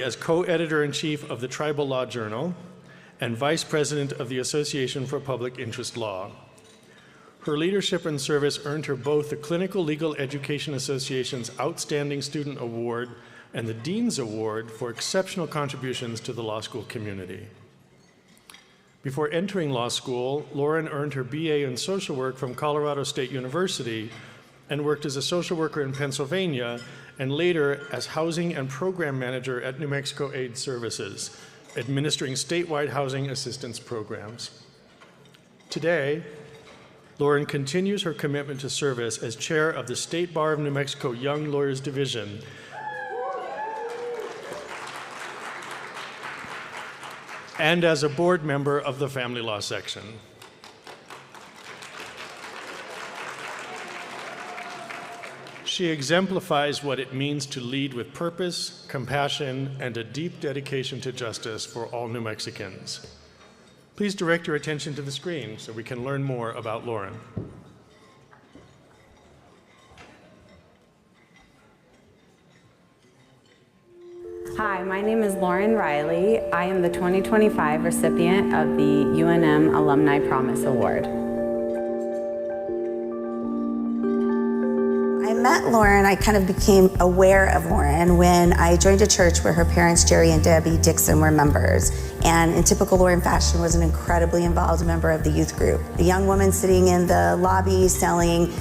as co-editor-in-chief of the Tribal Law Journal and vice president of the Association for Public Interest Law. Her leadership and service earned her both the Clinical Legal Education Association's Outstanding Student Award and the Dean's Award for exceptional contributions to the law school community. Before entering law school, Lauren earned her BA in social work from Colorado State University and worked as a social worker in Pennsylvania and later as housing and program manager at New Mexico Aid Services, administering statewide housing assistance programs. Today, Lauren continues her commitment to service as chair of the State Bar of New Mexico Young Lawyers Division and as a board member of the Family Law Section. She exemplifies what it means to lead with purpose, compassion, and a deep dedication to justice for all New Mexicans. Please direct your attention to the screen so we can learn more about Lauren. Hi, my name is Lauren Riley. I am the 2025 recipient of the UNM Alumni Promise Award. I met Lauren, I kind of became aware of Lauren when I joined a church where her parents, Jerry and Debbie Dixon, were members. And in typical Lauren fashion, was an incredibly involved member of the youth group. The young woman sitting in the lobby selling,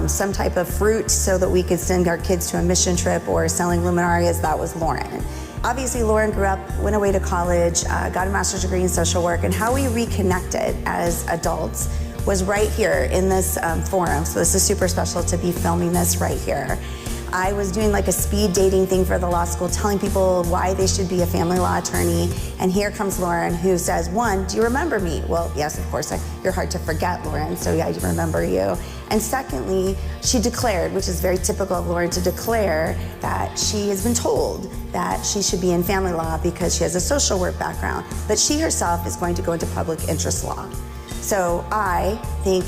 some type of fruit so that we could send our kids to a mission trip, or selling luminarias, that was Lauren. Obviously, Lauren grew up, went away to college, got a master's degree in social work, and how we reconnected as adults was right here in this forum. So this is super special to be filming this right here. I was doing like a speed dating thing for the law school, telling people why they should be a family law attorney. And here comes Lauren, who says, one, do you remember me? Well, yes, of course, you're hard to forget, Lauren, so yeah, I remember you. And secondly, she declared, which is very typical of Lauren, to declare that she has been told that she should be in family law because she has a social work background, but she herself is going to go into public interest law. So I think,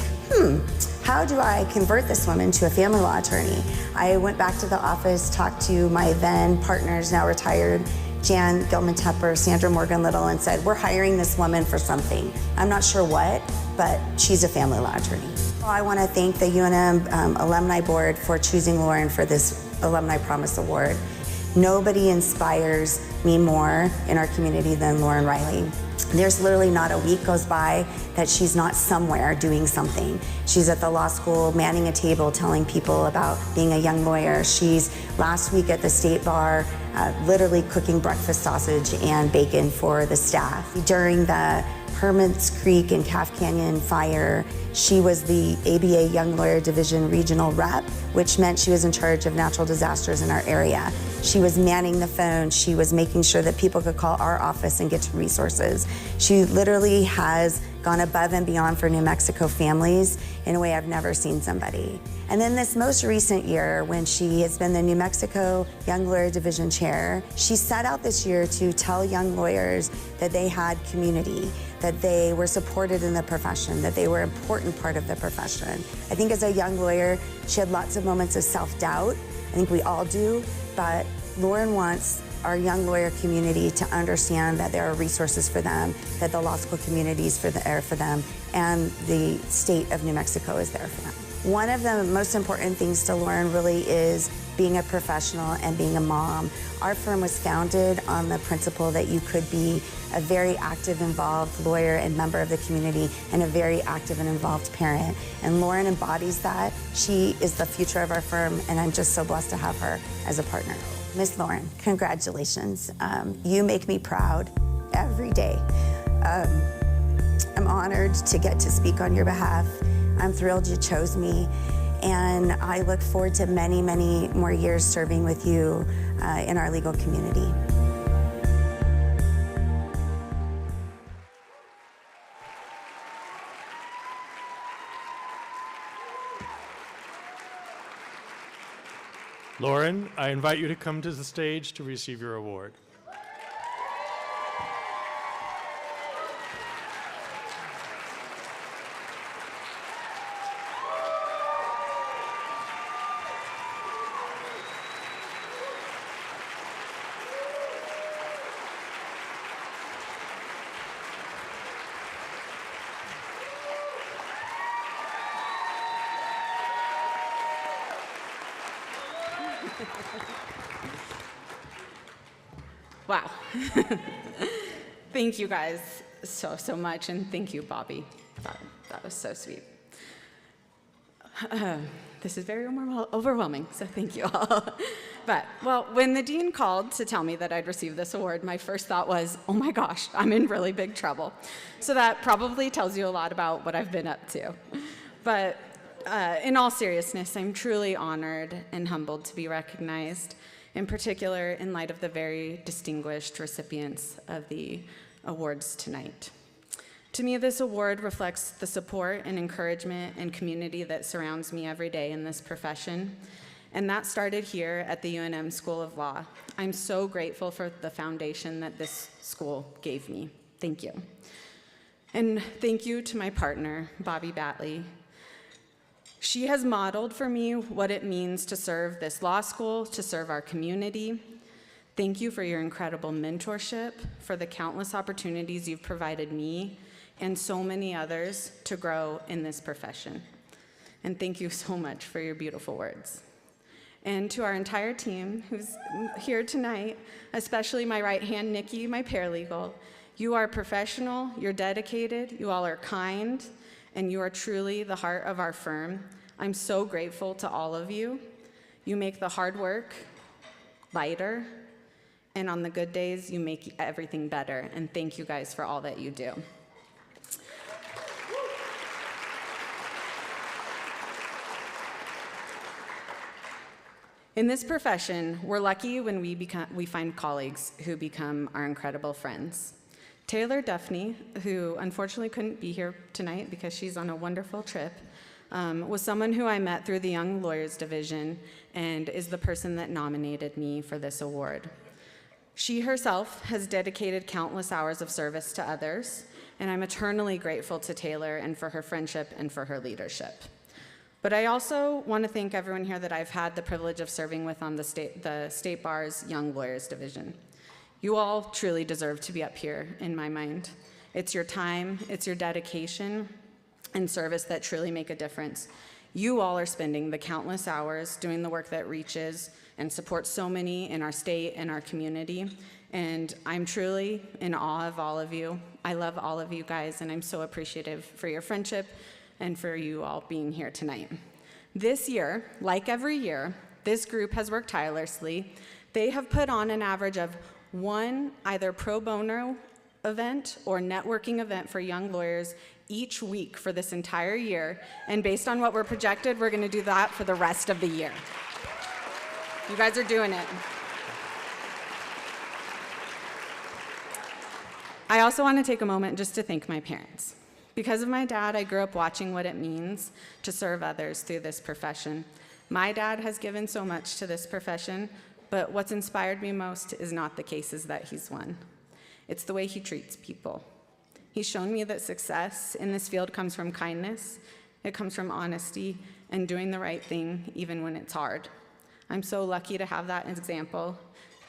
how do I convert this woman to a family law attorney? I went back to the office, talked to my then partners, now retired, Jan Gilman-Tepper, Sandra Morgan-Little, and said, we're hiring this woman for something. I'm not sure what, but she's a family law attorney. Well, I want to thank the UNM Alumni Board for choosing Lauren for this Alumni Promise Award. Nobody inspires me more in our community than Lauren Riley. There's literally not a week goes by that she's not somewhere doing something. She's at the law school manning a table telling people about being a young lawyer. She's last week at the state bar literally cooking breakfast sausage and bacon for the staff. During the Hermits Creek and Calf Canyon fire, she was the ABA Young Lawyer Division Regional Rep, which meant she was in charge of natural disasters in our area. She was manning the phone. She was making sure that people could call our office and get to resources. She literally has gone above and beyond for New Mexico families in a way I've never seen somebody. And then this most recent year, when she has been the New Mexico Young Lawyer Division Chair, she set out this year to tell young lawyers that they had community, that they were supported in the profession, that they were an important part of the profession. I think as a young lawyer, she had lots of moments of self-doubt. I think we all do, but Lauren wants our young lawyer community to understand that there are resources for them, that the law school community is there for them, and the state of New Mexico is there for them. One of the most important things to Lauren really is being a professional and being a mom. Our firm was founded on the principle that you could be a very active, involved lawyer and member of the community and a very active and involved parent. And Lauren embodies that. She is the future of our firm, and I'm just so blessed to have her as a partner. Miss Lauren, congratulations. You make me proud every day. I'm honored to get to speak on your behalf. I'm thrilled you chose me, and I look forward to many, many more years serving with you in our legal community. Lauren, I invite you to come to the stage to receive your award. Wow. Thank you guys so much, and thank you, Bobby. That was so sweet. This is very overwhelming, so thank you all. But, well, when the dean called to tell me that I'd received this award, my first thought was, oh my gosh, I'm in really big trouble. So that probably tells you a lot about what I've been up to. But in all seriousness, I'm truly honored and humbled to be recognized, in particular in light of the very distinguished recipients of the awards tonight. To me, this award reflects the support and encouragement and community that surrounds me every day in this profession, and that started here at the UNM School of Law. I'm so grateful for the foundation that this school gave me. Thank you. And thank you to my partner, Bobby Batley. She has modeled for me what it means to serve this law school, to serve our community. Thank you for your incredible mentorship, for the countless opportunities you've provided me and so many others to grow in this profession. And thank you so much for your beautiful words. And to our entire team who's here tonight, especially my right hand, Nikki, my paralegal, you are professional, you're dedicated, you all are kind, and you are truly the heart of our firm. I'm so grateful to all of you. You make the hard work lighter, and on the good days, you make everything better. And thank you guys for all that you do. In this profession, we're lucky when we find colleagues who become our incredible friends. Taylor Duffney, who unfortunately couldn't be here tonight because she's on a wonderful trip, was someone who I met through the Young Lawyers Division and is the person that nominated me for this award. She herself has dedicated countless hours of service to others, and I'm eternally grateful to Taylor and for her friendship and for her leadership. But I also want to thank everyone here that I've had the privilege of serving with on the State Bar's Young Lawyers Division. You all truly deserve to be up here, in my mind. It's your time, it's your dedication, and service that truly make a difference. You all are spending the countless hours doing the work that reaches and supports so many in our state and our community, and I'm truly in awe of all of you. I love all of you guys, and I'm so appreciative for your friendship and for you all being here tonight. This year, like every year, this group has worked tirelessly. They have put on an average of one either pro bono event or networking event for young lawyers each week for this entire year, and based on what we're projected, we're gonna do that for the rest of the year. You guys are doing it. I also want to take a moment just to thank my parents. Because of my dad, I grew up watching what it means to serve others through this profession. My dad has given so much to this profession, but what's inspired me most is not the cases that he's won. It's the way he treats people. He's shown me that success in this field comes from kindness, it comes from honesty, and doing the right thing even when it's hard. I'm so lucky to have that example.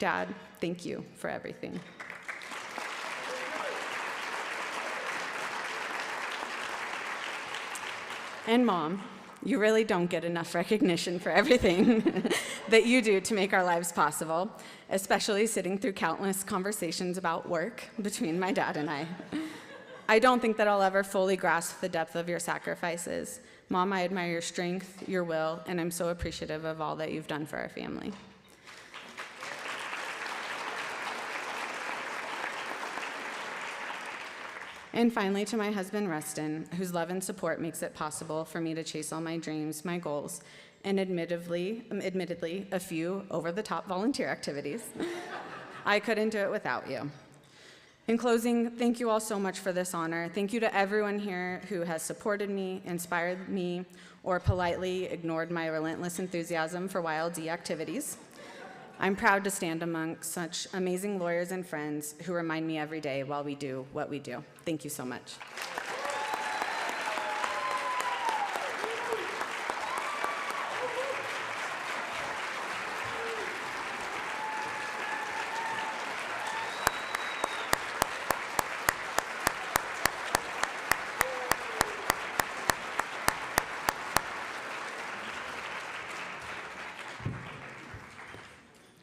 Dad, thank you for everything. And Mom, you really don't get enough recognition for everything that you do to make our lives possible, especially sitting through countless conversations about work between my dad and I. I don't think that I'll ever fully grasp the depth of your sacrifices. Mom, I admire your strength, your will, and I'm so appreciative of all that you've done for our family. And finally, to my husband, Rustin, whose love and support makes it possible for me to chase all my dreams, my goals, and admittedly, a few over-the-top volunteer activities. I couldn't do it without you. In closing, thank you all so much for this honor. Thank you to everyone here who has supported me, inspired me, or politely ignored my relentless enthusiasm for YLD activities. I'm proud to stand among such amazing lawyers and friends who remind me every day while we do what we do. Thank you so much.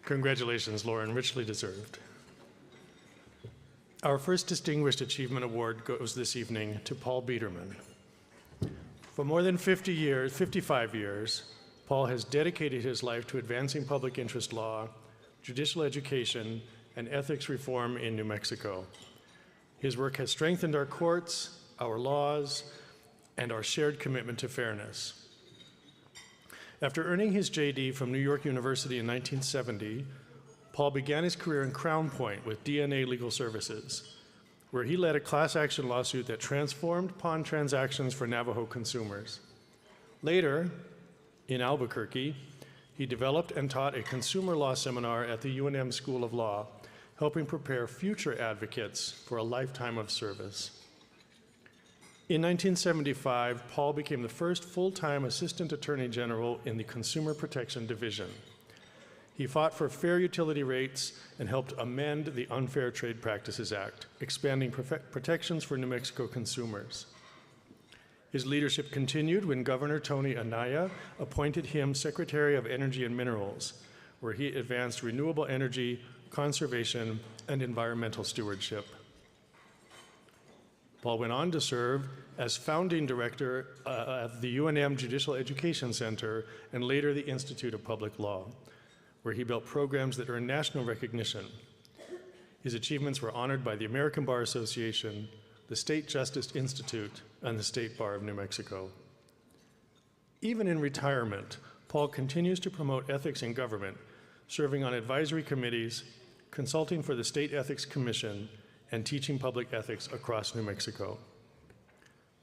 Congratulations, Lauren, richly deserved. Our first Distinguished Achievement Award goes this evening to Paul Biderman. For more than 55 years, Paul has dedicated his life to advancing public interest law, judicial education, and ethics reform in New Mexico. His work has strengthened our courts, our laws, and our shared commitment to fairness. After earning his JD from New York University in 1970, Paul began his career in Crown Point with DNA Legal Services, where he led a class action lawsuit that transformed pawn transactions for Navajo consumers. Later, in Albuquerque, he developed and taught a consumer law seminar at the UNM School of Law, helping prepare future advocates for a lifetime of service. In 1975, Paul became the first full-time Assistant Attorney General in the Consumer Protection Division. He fought for fair utility rates and helped amend the Unfair Trade Practices Act, expanding protections for New Mexico consumers. His leadership continued when Governor Tony Anaya appointed him Secretary of Energy and Minerals, where he advanced renewable energy, conservation, and environmental stewardship. Paul went on to serve as founding director at the UNM Judicial Education Center and later the Institute of Public Law, where he built programs that earned national recognition. His achievements were honored by the American Bar Association, the State Justice Institute, and the State Bar of New Mexico. Even in retirement, Paul continues to promote ethics in government, serving on advisory committees, consulting for the State Ethics Commission, and teaching public ethics across New Mexico.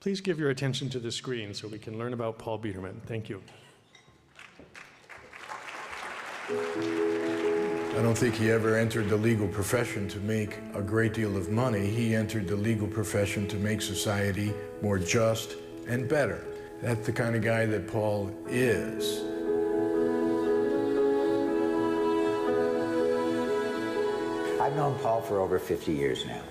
Please give your attention to the screen so we can learn about Paul Biderman. Thank you. I don't think he ever entered the legal profession to make a great deal of money. He entered the legal profession to make society more just and better. That's the kind of guy that Paul is. I've known Paul for over 50 years now.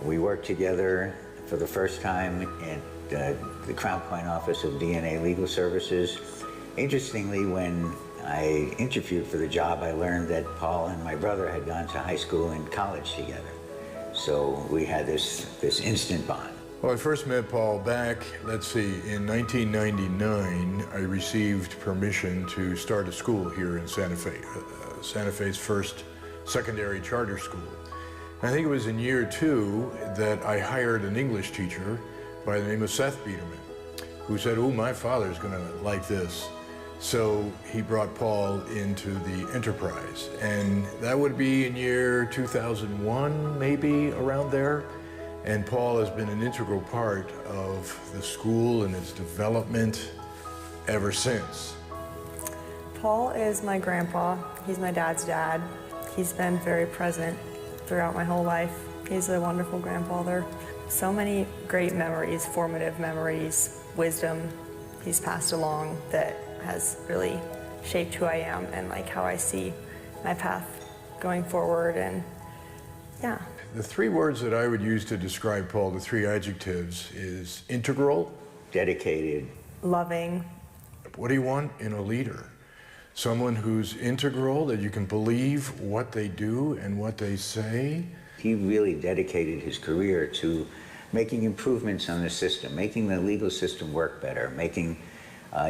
We worked together for the first time at the Crown Point office of DNA Legal Services. Interestingly, when I interviewed for the job, I learned that Paul and my brother had gone to high school and college together. So we had this instant bond. Well, I first met Paul back, let's see, in 1999, I received permission to start a school here in Santa Fe, Santa Fe's first secondary charter school. I think it was in year 2 that I hired an English teacher by the name of Seth Biderman, who said, "Oh, my father's gonna like this." So he brought Paul into the enterprise, and that would be in year 2001, maybe around there. And Paul has been an integral part of the school and its development ever since. Paul is my grandpa. He's my dad's dad. He's been very present throughout my whole life. He's a wonderful grandfather. So many great memories, formative memories, wisdom he's passed along that has really shaped who I am and like how I see my path going forward. And yeah. The 3 words that I would use to describe Paul, the 3 adjectives, is integral, Dedicated. Loving. What do you want in a leader? Someone who's integral, that you can believe what they do and what they say. He really dedicated his career to making improvements on the system, making the legal system work better, making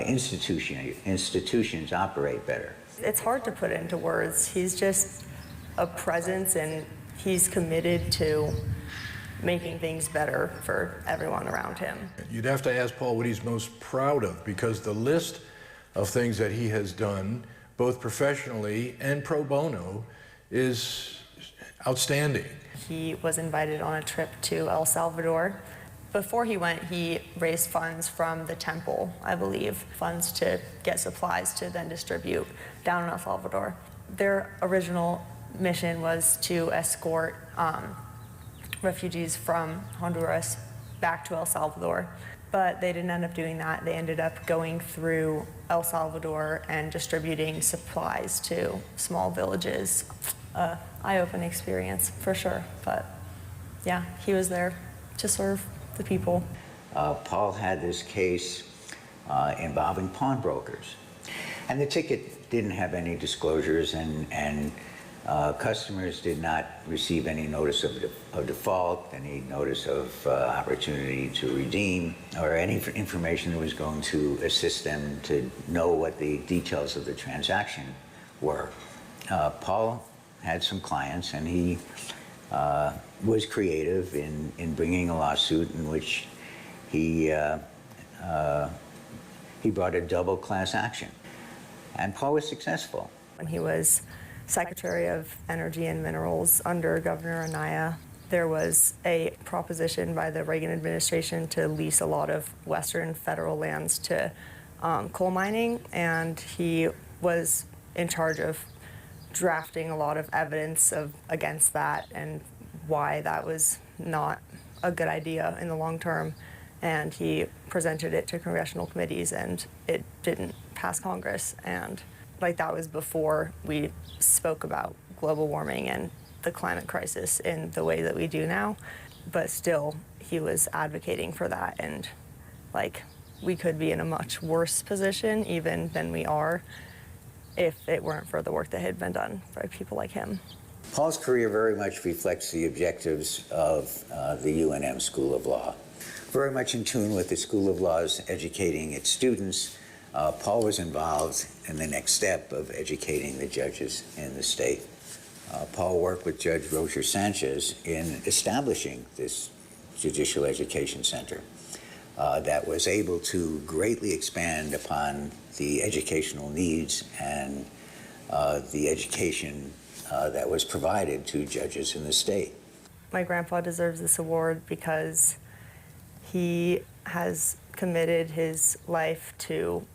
institutions operate better. It's hard to put into words. He's just a presence, and he's committed to making things better for everyone around him. You'd have to ask Paul what he's most proud of, because the list of things that he has done, both professionally and pro bono, is outstanding. He was invited on a trip to El Salvador. Before he went, he raised funds from the temple, I believe, funds to get supplies to then distribute down in El Salvador. Their original mission was to escort refugees from Honduras back to El Salvador, but they didn't end up doing that. They ended up going through El Salvador and distributing supplies to small villages. Eye-opening experience, for sure, but yeah, he was there to serve the people. Paul had this case involving pawnbrokers. And the ticket didn't have any disclosures, and customers did not receive any notice of default, any notice of opportunity to redeem, or any information that was going to assist them to know what the details of the transaction were. Paul had some clients, and he was creative in bringing a lawsuit in which he brought a double class action. And Paul was successful. When he was Secretary of Energy and Minerals under Governor Anaya, there was a proposition by the Reagan administration to lease a lot of Western federal lands to coal mining, and he was in charge of drafting a lot of evidence against that and why that was not a good idea in the long term. And he presented it to congressional committees, and it didn't pass Congress. And that was before we spoke about global warming and the climate crisis in the way that we do now. But still, he was advocating for that, and we could be in a much worse position even than we are if it weren't for the work that had been done by people like him. Paul's career very much reflects the objectives of the UNM School of Law. Very much in tune with the School of Law's educating its students, Paul was involved in the next step of educating the judges in the state. Paul worked with Judge Roger Sanchez in establishing this Judicial Education Center that was able to greatly expand upon the educational needs and the education that was provided to judges in the state. My grandpa deserves this award because he has committed his life to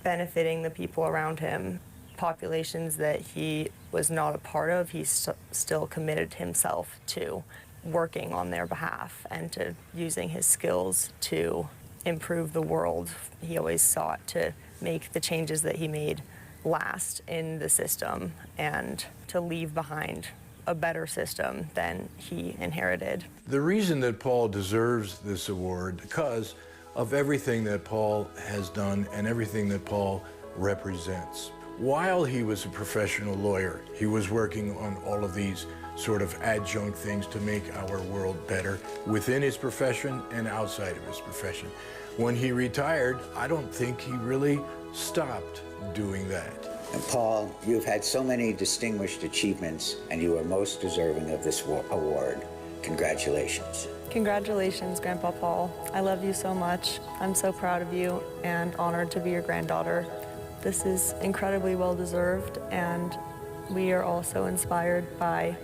benefiting the people around him. Populations that he was not a part of, he still committed himself to working on their behalf and to using his skills to improve the world. He always sought to make the changes that he made last in the system and to leave behind a better system than he inherited. The reason that Paul deserves this award, because of everything that Paul has done and everything that Paul represents. While he was a professional lawyer, he was working on all of these sort of adjunct things to make our world better within his profession and outside of his profession. When he retired, I don't think he really stopped doing that. And Paul, you've had so many distinguished achievements, and you are most deserving of this award. Congratulations. Congratulations, Grandpa Paul. I love you so much. I'm so proud of you and honored to be your granddaughter. This is incredibly well-deserved, and we are also inspired by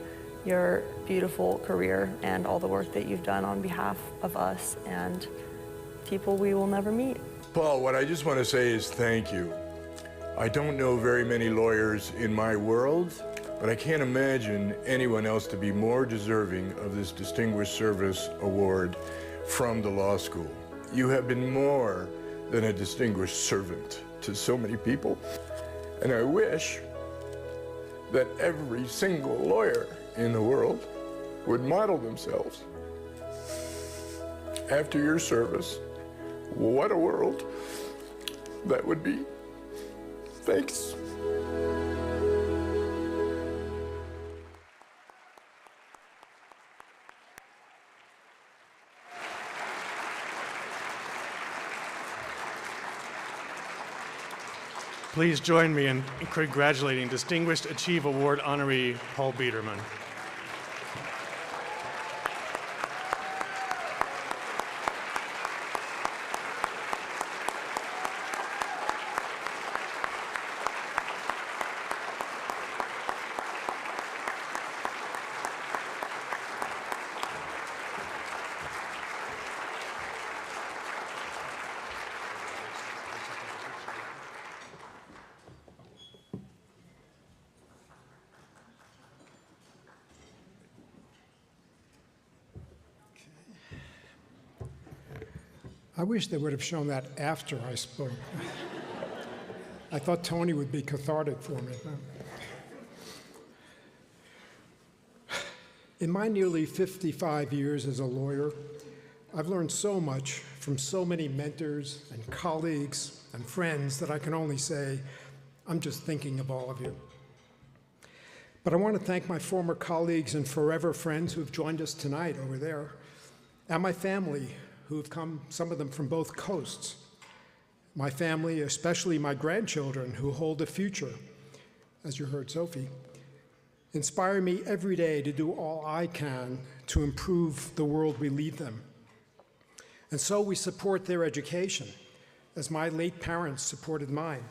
your beautiful career and all the work that you've done on behalf of us and people we will never meet. Paul, what I just want to say is thank you. I don't know very many lawyers in my world, but I can't imagine anyone else to be more deserving of this Distinguished Service Award from the law school. You have been more than a distinguished servant to so many people, and I wish that every single lawyer in the world would model themselves after your service. What a world that would be. Thanks. Please join me in congratulating Distinguished Achieve Award honoree Paul Biderman. I wish they would have shown that after I spoke. I thought Tony would be cathartic for me. In my nearly 55 years as a lawyer, I've learned so much from so many mentors and colleagues and friends that I can only say I'm just thinking of all of you. But I want to thank my former colleagues and forever friends who have joined us tonight over there, and my family, who have come, some of them from both coasts. My family, especially my grandchildren, who hold a future, as you heard Sophie, inspire me every day to do all I can to improve the world we leave them. And so we support their education, as my late parents supported mine,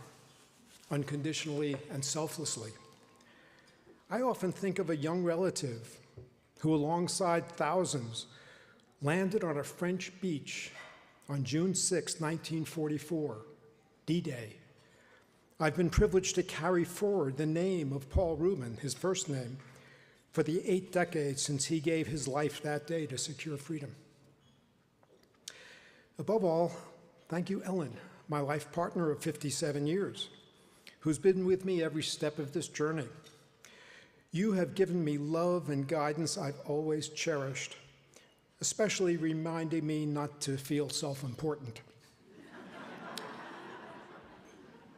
unconditionally and selflessly. I often think of a young relative who, alongside thousands, landed on a French beach on June 6, 1944, D-Day. I've been privileged to carry forward the name of Paul Rubin, his first name, for the 8 decades since he gave his life that day to secure freedom. Above all, thank you, Ellen, my life partner of 57 years, who's been with me every step of this journey. You have given me love and guidance I've always cherished, especially reminding me not to feel self-important.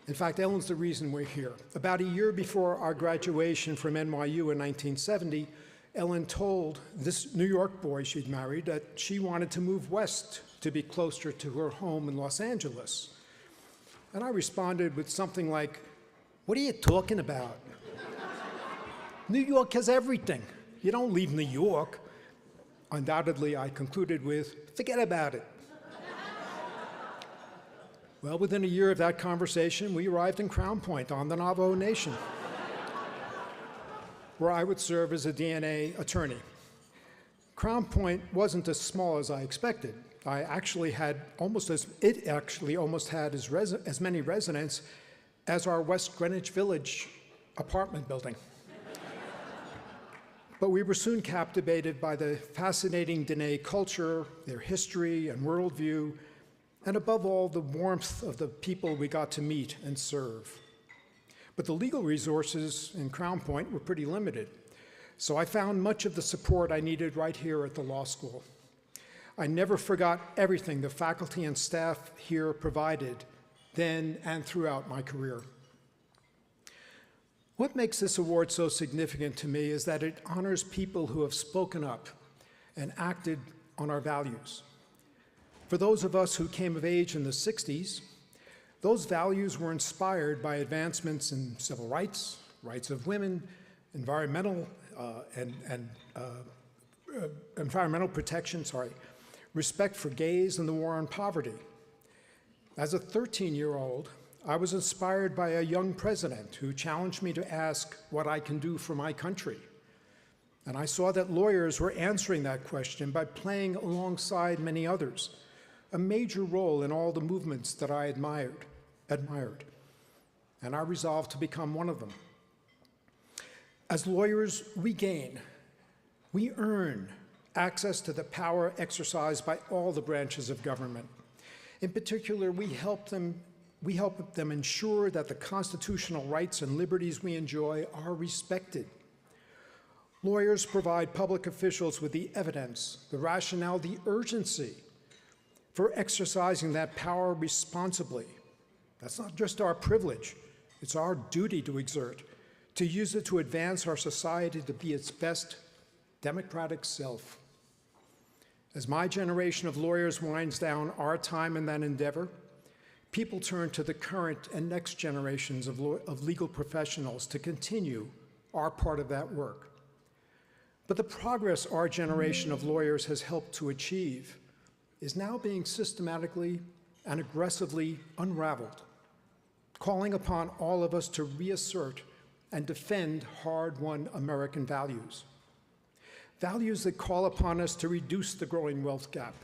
In fact, Ellen's the reason we're here. About a year before our graduation from NYU in 1970, Ellen told this New York boy she'd married that she wanted to move west to be closer to her home in Los Angeles. And I responded with something like, "What are you talking about? New York has everything. You don't leave New York." Undoubtedly, I concluded with, "Forget about it." Well, within a year of that conversation, we arrived in Crown Point on the Navajo Nation, where I would serve as a DNA attorney. Crown Point wasn't as small as I expected. It actually almost had as many residents as our West Greenwich Village apartment building. But we were soon captivated by the fascinating Dene culture, their history and worldview, and above all, the warmth of the people we got to meet and serve. But the legal resources in Crown Point were pretty limited, so I found much of the support I needed right here at the law school. I never forgot everything the faculty and staff here provided then and throughout my career. What makes this award so significant to me is that it honors people who have spoken up and acted on our values. For those of us who came of age in the 60s, those values were inspired by advancements in civil rights, rights of women, environmental protection, respect for gays, and the war on poverty. As a 13-year-old, I was inspired by a young president who challenged me to ask what I can do for my country. And I saw that lawyers were answering that question by playing alongside many others, a major role in all the movements that I admired. And I resolved to become one of them. As lawyers, we earn access to the power exercised by all the branches of government. In particular, we help them ensure that the constitutional rights and liberties we enjoy are respected. Lawyers provide public officials with the evidence, the rationale, the urgency for exercising that power responsibly. That's not just our privilege, it's our duty to exert, to use it to advance our society to be its best democratic self. As my generation of lawyers winds down our time in that endeavor, people turn to the current and next generations of legal professionals to continue our part of that work. But the progress our generation of lawyers has helped to achieve is now being systematically and aggressively unraveled, calling upon all of us to reassert and defend hard-won American values. Values that call upon us to reduce the growing wealth gap,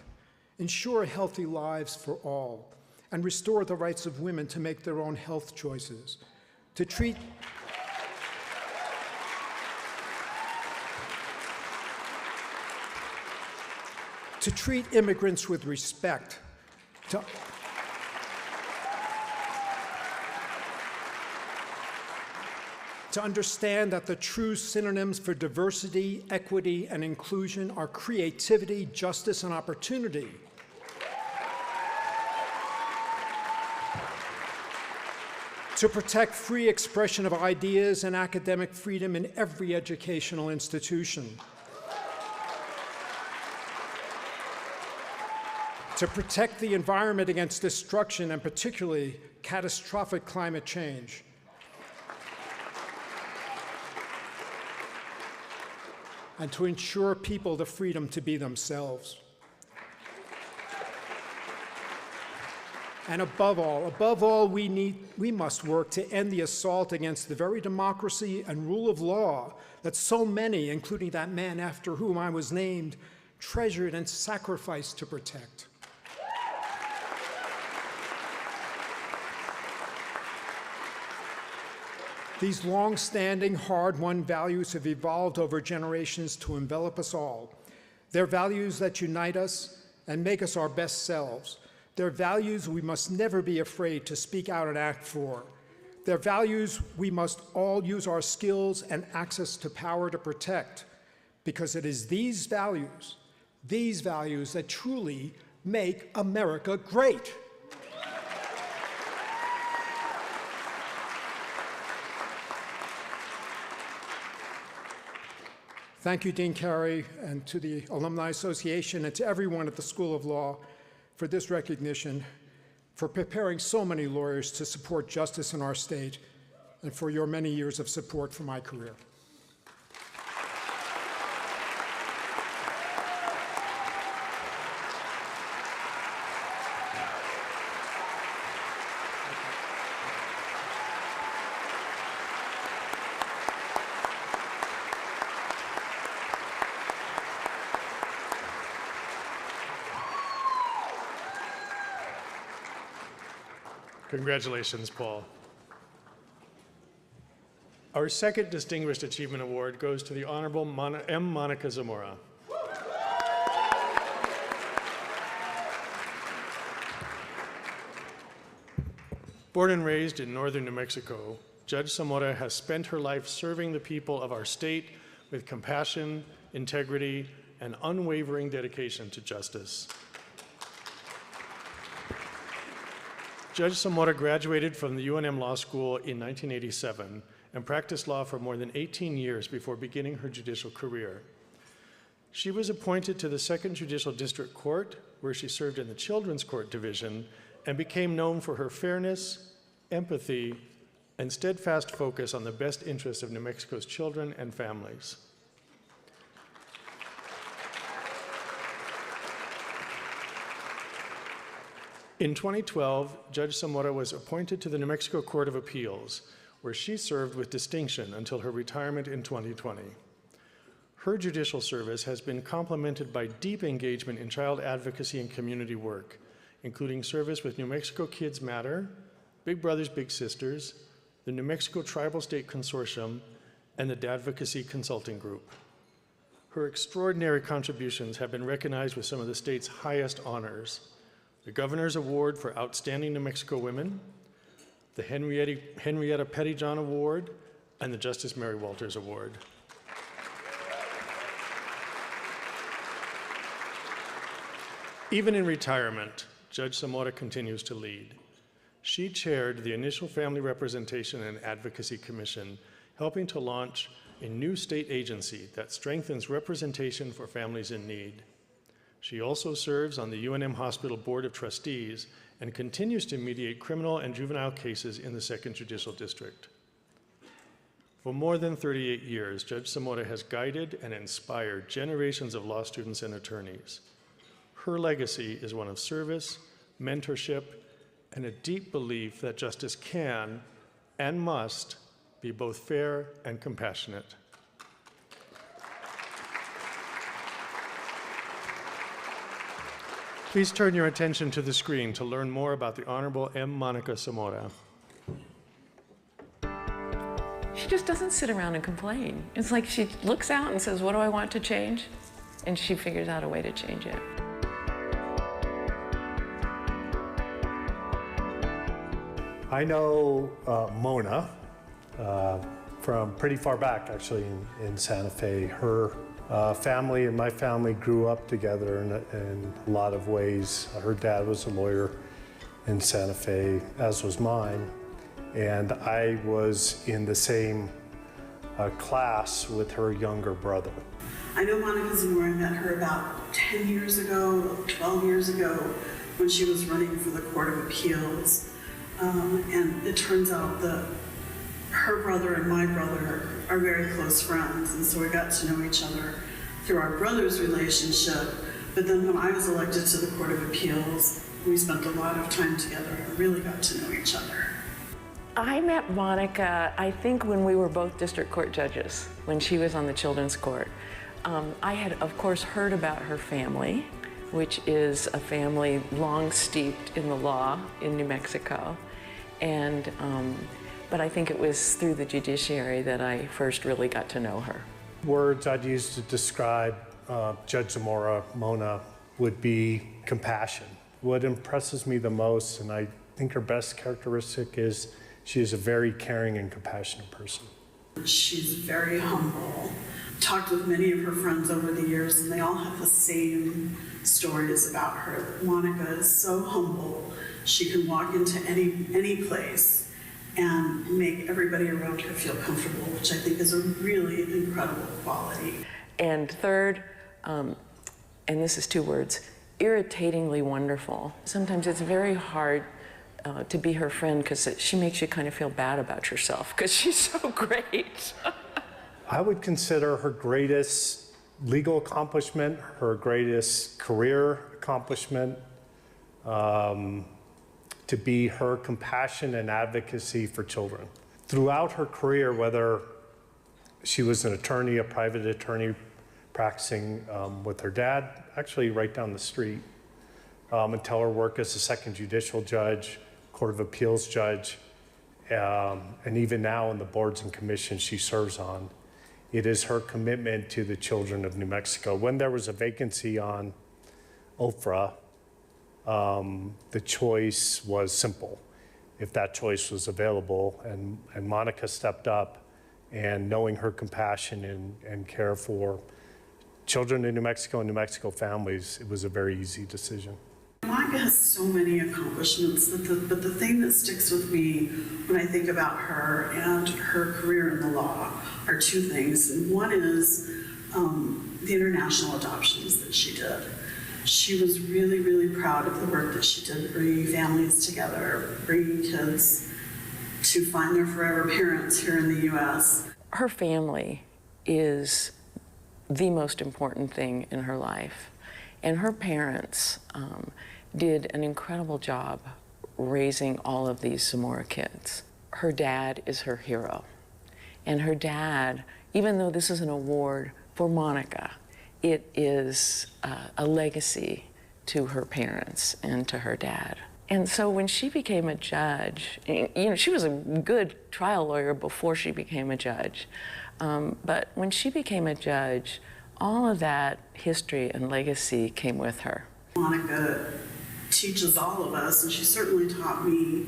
ensure healthy lives for all, and restore the rights of women to make their own health choices, to treat immigrants with respect, to understand that the true synonyms for diversity, equity, and inclusion are creativity, justice, and opportunity. to protect free expression of ideas and academic freedom in every educational institution, to protect the environment against destruction and particularly catastrophic climate change, and to ensure people the freedom to be themselves. And above all, we must work to end the assault against the very democracy and rule of law that so many, including that man after whom I was named, treasured and sacrificed to protect. These long-standing, hard-won values have evolved over generations to envelop us all. They're values that unite us and make us our best selves. They're values we must never be afraid to speak out and act for. They're values we must all use our skills and access to power to protect, because it is these values that truly make America great. Thank you, Dean Carey, and to the Alumni Association and to everyone at the School of Law for this recognition, for preparing so many lawyers to support justice in our state, and for your many years of support for my career. Congratulations, Paul. Our second Distinguished Achievement Award goes to the Honorable M.Monica Zamora. Born and raised in northern New Mexico, Judge Zamora has spent her life serving the people of our state with compassion, integrity, and unwavering dedication to justice. Judge Zamora graduated from the UNM Law School in 1987 and practiced law for more than 18 years before beginning her judicial career. She was appointed to the 2nd Judicial District Court, where she served in the Children's Court Division, and became known for her fairness, empathy, and steadfast focus on the best interests of New Mexico's children and families. In 2012, Judge Zamora was appointed to the New Mexico Court of Appeals, where she served with distinction until her retirement in 2020. Her judicial service has been complemented by deep engagement in child advocacy and community work, including service with New Mexico Kids Matter, Big Brothers Big Sisters, the New Mexico Tribal State Consortium, and the DAAD Consulting Group. Her extraordinary contributions have been recognized with some of the state's highest honors: the Governor's Award for Outstanding New Mexico Women, the Henrietta Pettyjohn Award, and the Justice Mary Walters Award. Even in retirement, Judge Zamora continues to lead. She chaired the initial Family Representation and Advocacy Commission, helping to launch a new state agency that strengthens representation for families in need. She also serves on the UNM Hospital Board of Trustees and continues to mediate criminal and juvenile cases in the 2nd Judicial District. For more than 38 years, Judge Zamora has guided and inspired generations of law students and attorneys. Her legacy is one of service, mentorship, and a deep belief that justice can and must be both fair and compassionate. Please turn your attention to the screen to learn more about the Honorable M.Monica Zamora. She just doesn't sit around and complain. It's like she looks out and says, what do I want to change? And she figures out a way to change it. I know Mona from pretty far back, actually, in Santa Fe. Her family and my family grew up together in a lot of ways. Her dad was a lawyer in Santa Fe, as was mine. and I was in the same class with her younger brother. I know Monica Zamora. I met her about 10 years ago, 12 years ago, when she was running for the Court of Appeals. And it turns out that her brother and my brother are very close friends, and so we got to know each other through our brother's relationship. But then when I was elected to the Court of Appeals, we spent a lot of time together and really got to know each other. I met Monica, I think, when we were both district court judges, when she was on the children's court. I had, of course, heard about her family, which is a family long steeped in the law in New Mexico. And, but I think it was through the judiciary that I first really got to know her. Words I'd use to describe Judge Zamora, Mona, would be compassion. What impresses me the most, and I think her best characteristic, is she is a very caring and compassionate person. She's very humble. Talked with many of her friends over the years, and they all have the same stories about her. Monica is so humble. She can walk into any place and make everybody around her feel comfortable, which I think is a really incredible quality. And third, and this is 2 words, irritatingly wonderful. Sometimes it's very hard to be her friend because she makes you kind of feel bad about yourself because she's so great. I would consider her greatest legal accomplishment, her greatest career accomplishment, to be her compassion and advocacy for children. Throughout her career, whether she was an attorney, a private attorney practicing with her dad, actually right down the street, until her work as a second judicial judge, Court of Appeals judge, and even now in the boards and commissions she serves on. It is her commitment to the children of New Mexico. When there was a vacancy on OFRA, the choice was simple. If that choice was available, and Monica stepped up, and knowing her compassion and care for children in New Mexico and New Mexico families, it was a very easy decision. Monica has so many accomplishments, but the thing that sticks with me when I think about her and her career in the law are 2 things. And one is the international adoptions that she did. She was really, really proud of the work that she did, bringing families together, bringing kids to find their forever parents here in the U.S. Her family is the most important thing in her life. And her parents did an incredible job raising all of these Zamora kids. Her dad is her hero. And her dad, even though this is an award for Monica, it is a legacy to her parents and to her dad. And so when she became a judge, you know, she was a good trial lawyer before she became a judge. But when she became a judge, all of that history and legacy came with her. Monica teaches all of us, and she certainly taught me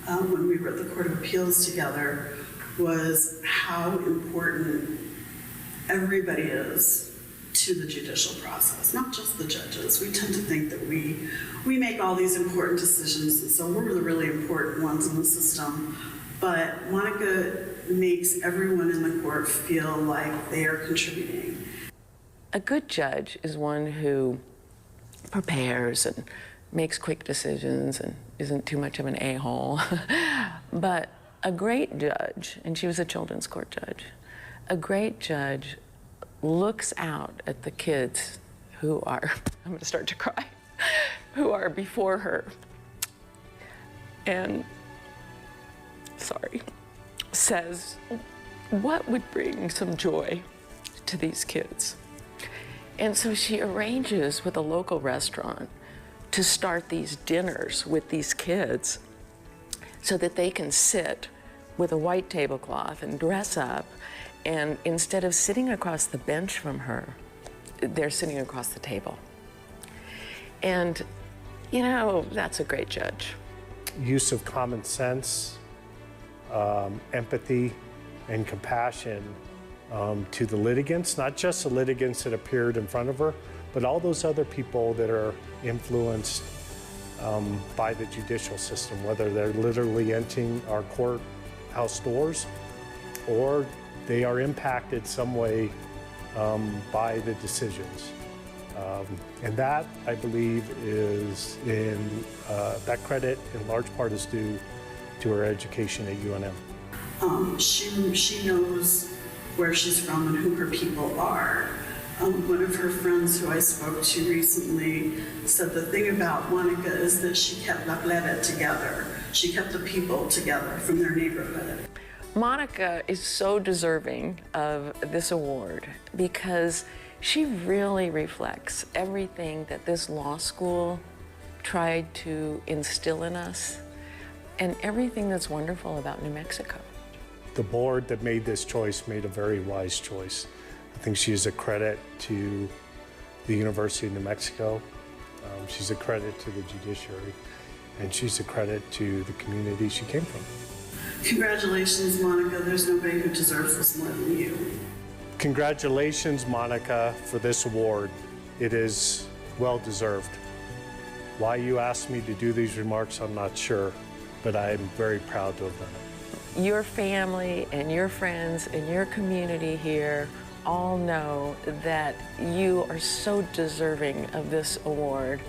when we were at the Court of Appeals together, was how important everybody is to the judicial process, not just the judges. We tend to think that we make all these important decisions, and so we're the really important ones in the system. But Monica makes everyone in the court feel like they are contributing. A good judge is one who prepares and makes quick decisions and isn't too much of an a-hole. But a great judge, and she was a children's court judge, a great judge looks out at the kids who are, I'm gonna start to cry, who are before her, and, sorry, says, what would bring some joy to these kids? And so she arranges with a local restaurant to start these dinners with these kids so that they can sit with a white tablecloth and dress up, and instead of sitting across the bench from her, they're sitting across the table. And, you know, that's a great judge. Use of common sense, empathy, and compassion to the litigants, not just the litigants that appeared in front of her, but all those other people that are influenced by the judicial system, whether they're literally entering our courthouse doors or they are impacted some way by the decisions. And that, I believe, is that credit in large part is due to her education at UNM. She knows where she's from and who her people are. One of her friends who I spoke to recently said the thing about Monica is that she kept La Plebe together. She kept the people together from their neighborhood. Monica is so deserving of this award because she really reflects everything that this law school tried to instill in us and everything that's wonderful about New Mexico. The board that made this choice made a very wise choice. I think she is a credit to the University of New Mexico. She's a credit to the judiciary, and she's a credit to the community she came from. Congratulations, Monica. There's nobody who deserves this more than you. Congratulations, Monica, for this award. It is well deserved. Why you asked me to do these remarks, I'm not sure, but I am very proud to have done it. Your family and your friends and your community here all know that you are so deserving of this award.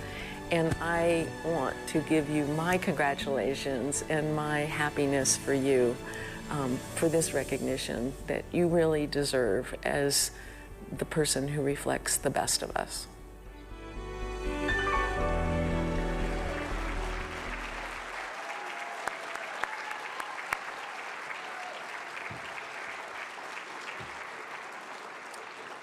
And I want to give you my congratulations and my happiness for you for this recognition that you really deserve as the person who reflects the best of us.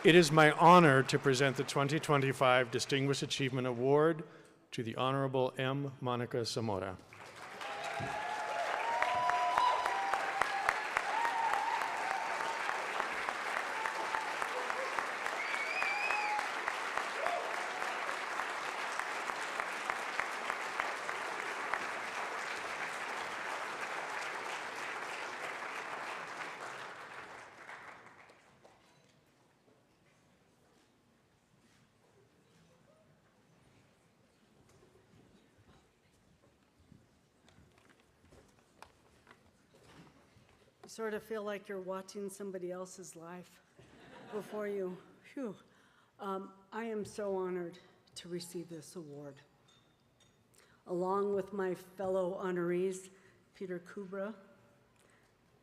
It is my honor to present the 2025 Distinguished Achievement Award to the Honorable M.Monica Zamora. Sort of feel like you're watching somebody else's life before you. Phew. I am so honored to receive this award. Along with my fellow honorees, Peter Cubra,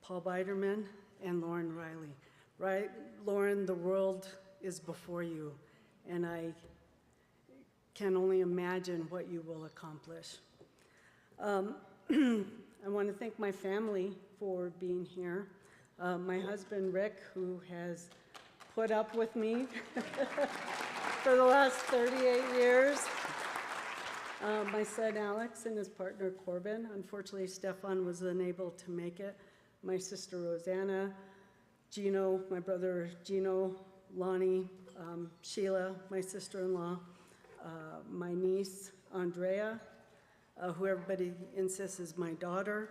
Paul Biderman, and Lauren Riley. Right, Lauren, the world is before you, and I can only imagine what you will accomplish. I want to thank my family for being here. My husband, Rick, who has put up with me for the last 38 years. My son, Alex, and his partner, Corbin. Unfortunately, Stefan was unable to make it. My sister, Rosanna, Gino, my brother, Gino, Lonnie, Sheila, my sister-in-law, my niece, Andrea, who everybody insists is my daughter,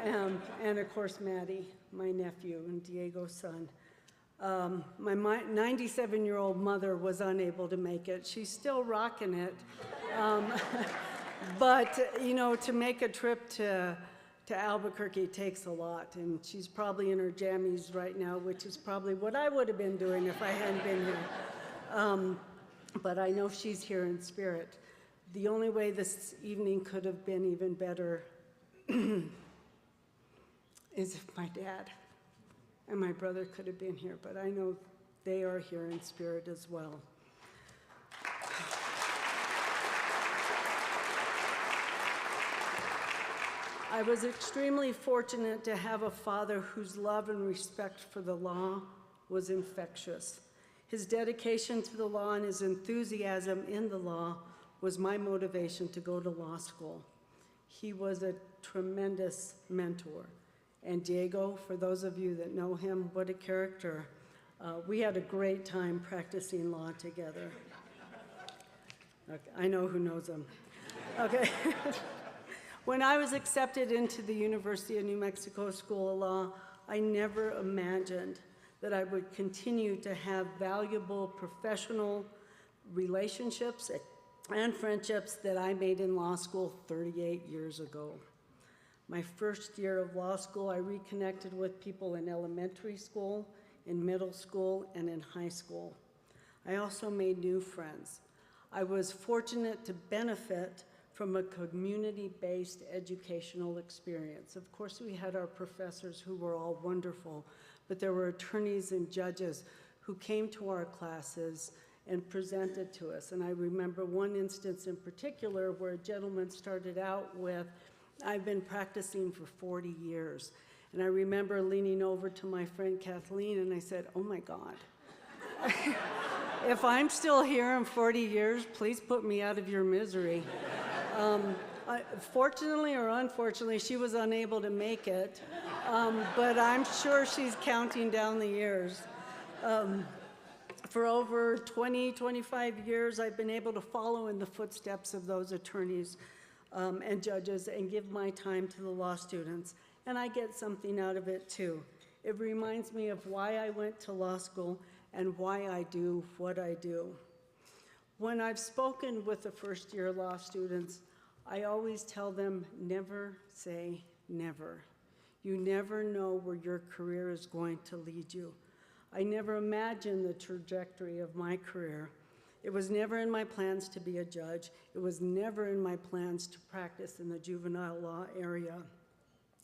and of course, Maddie, my nephew, and Diego's son. My 97-year-old mother was unable to make it. She's still rocking it. But, you know, to make a trip to Albuquerque takes a lot, and she's probably in her jammies right now, which is probably what I would have been doing if I hadn't been here. But I know she's here in spirit. The only way this evening could have been even better is if my dad and my brother could have been here, but I know they are here in spirit as well. I was extremely fortunate to have a father whose love and respect for the law was infectious. His dedication to the law and his enthusiasm in the law was my motivation to go to law school. He was a tremendous mentor. And Diego, for those of you that know him, what a character. We had a great time practicing law together. Okay, I know who knows him. Okay. When I was accepted into the University of New Mexico School of Law, I never imagined that I would continue to have valuable professional relationships and friendships that I made in law school 38 years ago. My first year of law school, I reconnected with people in elementary school, in middle school, and in high school. I also made new friends. I was fortunate to benefit from a community-based educational experience. Of course, we had our professors who were all wonderful, but there were attorneys and judges who came to our classes and presented to us. And I remember one instance in particular where a gentleman started out with, "I've been practicing for 40 years." And I remember leaning over to my friend Kathleen and I said, "Oh my God. If I'm still here in 40 years, please put me out of your misery." Fortunately or unfortunately, she was unable to make it, but I'm sure she's counting down the years. For over 20, 25 years, I've been able to follow in the footsteps of those attorneys and judges and give my time to the law students, and I get something out of it too. It reminds me of why I went to law school and why I do what I do. When I've spoken with the first-year law students, I always tell them, never say never. You never know where your career is going to lead you. I never imagined the trajectory of my career. It was never in my plans to be a judge. It was never in my plans to practice in the juvenile law area.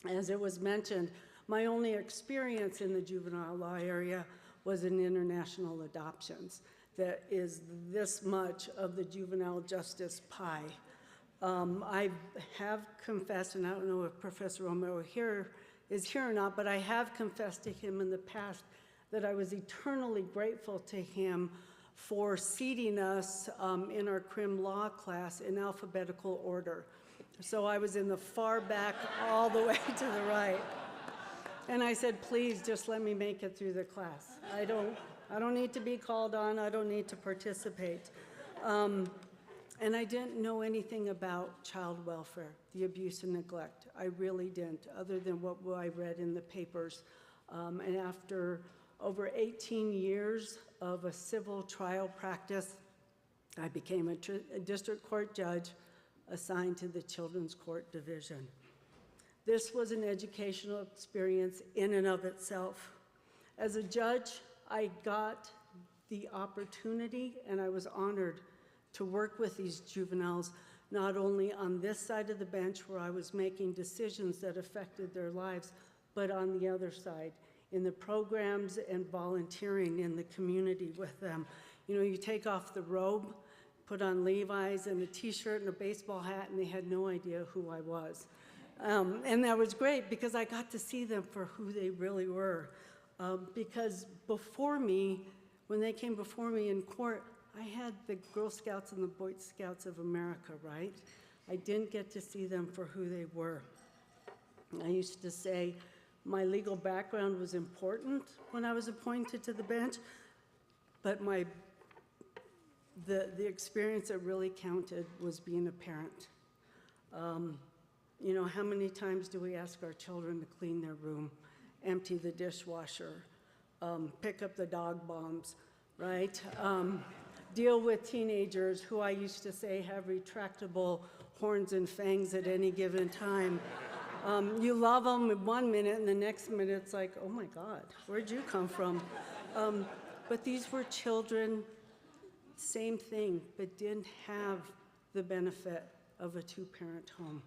As it was mentioned, my only experience in the juvenile law area was in international adoptions. That is this much of the juvenile justice pie. I have confessed, and I don't know if Professor Romero is here or not, but I have confessed to him in the past that I was eternally grateful to him for seating us in our crim law class in alphabetical order. So I was in the far back all the way to the right. And I said, please just let me make it through the class. I don't need to be called on. I don't need to participate. And I didn't know anything about child welfare, the abuse and neglect. I really didn't, other than what I read in the papers. And after over 18 years of a civil trial practice, I became a district court judge assigned to the Children's Court Division. This was an educational experience in and of itself. As a judge, I got the opportunity, and I was honored to work with these juveniles, not only on this side of the bench where I was making decisions that affected their lives, but on the other side, in the programs and volunteering in the community with them. You know, you take off the robe, put on Levi's and a t-shirt and a baseball hat, and they had no idea who I was. And that was great because I got to see them for who they really were. Because before me, when they came before me in court, I had the Girl Scouts and the Boy Scouts of America, right? I didn't get to see them for who they were. I used to say my legal background was important when I was appointed to the bench, but the experience that really counted was being a parent. You know, how many times do we ask our children to clean their room, empty the dishwasher, pick up the dog bombs, right? Deal with teenagers who I used to say have retractable horns and fangs at any given time. You love them in 1 minute, and the next minute it's like, oh my God, where'd you come from? But these were children, same thing, but didn't have the benefit of a two-parent home.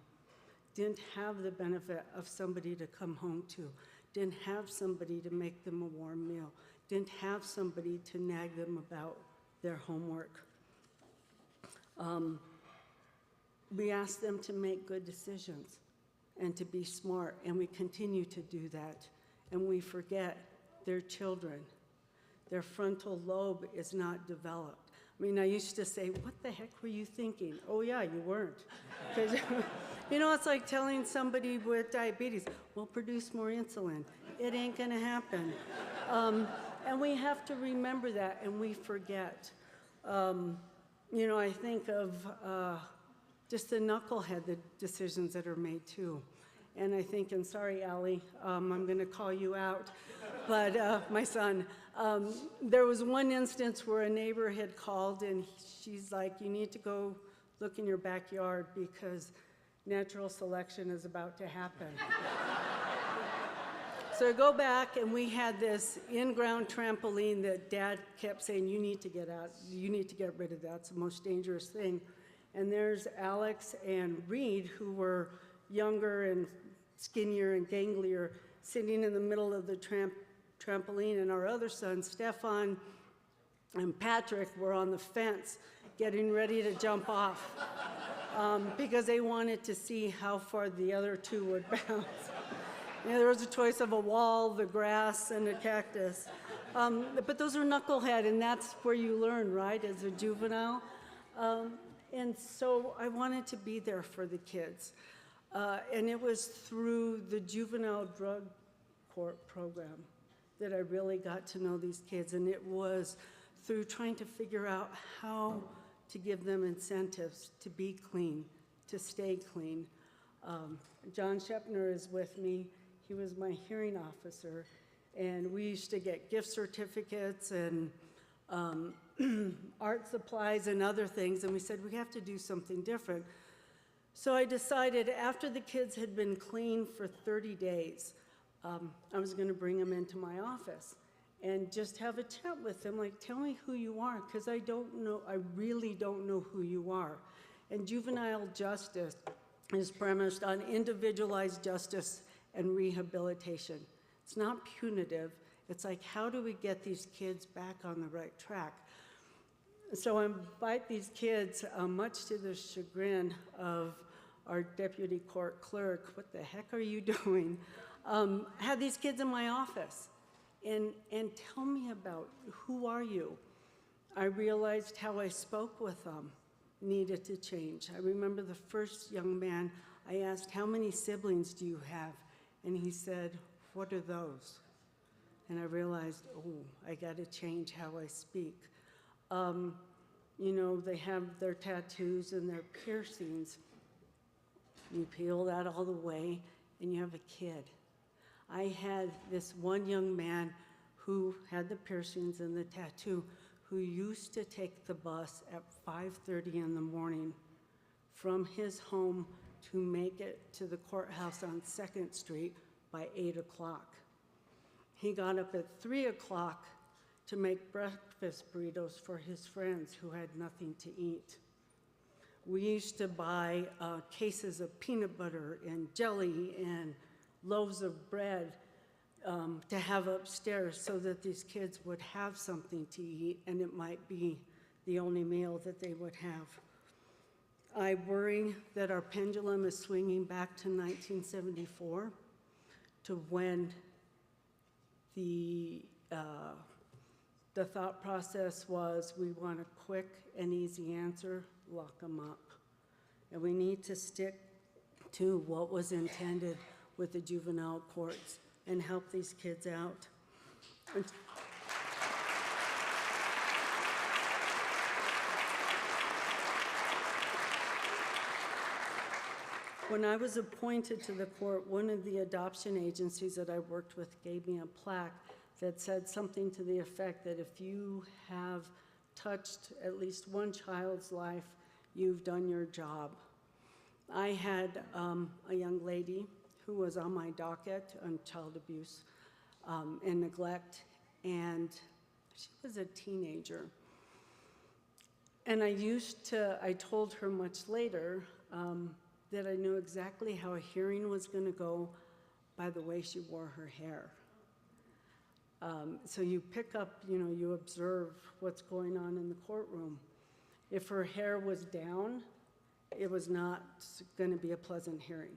Didn't have the benefit of somebody to come home to. Didn't have somebody to make them a warm meal. Didn't have somebody to nag them about their homework. We asked them to make good decisions and to be smart, and we continue to do that. And we forget they're children. Their frontal lobe is not developed. I mean, I used to say, what the heck were you thinking? Oh yeah, you weren't. Because you know, it's like telling somebody with diabetes, well, produce more insulin. It ain't gonna happen. And we have to remember that, and we forget. You know, I think of just the knucklehead, the decisions that are made too. And I think, and sorry, Allie, I'm gonna call you out, but my son, there was one instance where a neighbor had called and she's like, you need to go look in your backyard because natural selection is about to happen. So I go back, and we had this in-ground trampoline that Dad kept saying, you need to get out, you need to get rid of that, it's the most dangerous thing. And there's Alex and Reed, who were younger and skinnier and ganglier, sitting in the middle of the trampoline, and our other sons, Stefan and Patrick, were on the fence getting ready to jump off because they wanted to see how far the other two would bounce. You know, there was a choice of a wall, the grass, and a cactus. But those are knucklehead, and that's where you learn, right, as a juvenile. And so I wanted to be there for the kids. And it was through the juvenile drug court program that I really got to know these kids. And it was through trying to figure out how to give them incentives to be clean, to stay clean. John Shepner is with me. He was my hearing officer. And we used to get gift certificates and art supplies and other things. And we said, we have to do something different. So I decided after the kids had been clean for 30 days, I was going to bring them into my office and just have a chat with them, like, tell me who you are, because I don't know, I really don't know who you are. And juvenile justice is premised on individualized justice and rehabilitation. It's not punitive. It's like, how do we get these kids back on the right track? So I invite these kids, much to the chagrin of our deputy court clerk, what the heck are you doing? Had these kids in my office and tell me about who are you? I realized how I spoke with them needed to change. I remember the first young man, I asked, how many siblings do you have? And he said, what are those? And I realized, oh, I got to change how I speak. You know, they have their tattoos and their piercings. You peel that all the way, and you have a kid. I had this one young man who had the piercings and the tattoo, who used to take the bus at 5:30 in the morning from his home to make it to the courthouse on 2nd Street by 8 o'clock. He got up at 3 o'clock to make breakfast burritos for his friends who had nothing to eat. We used to buy cases of peanut butter and jelly and loaves of bread to have upstairs so that these kids would have something to eat, and it might be the only meal that they would have. I worry that our pendulum is swinging back to 1974, to when the thought process was, we want a quick and easy answer, lock them up. And we need to stick to what was intended with the juvenile courts and help these kids out. When I was appointed to the court, one of the adoption agencies that I worked with gave me a plaque that said something to the effect that if you have touched at least one child's life, you've done your job. I had a young lady who was on my docket on child abuse and neglect, and she was a teenager. And I told her much later that I knew exactly how a hearing was going to go by the way she wore her hair. So you pick up, you observe what's going on in the courtroom. If her hair was down, it was not going to be a pleasant hearing.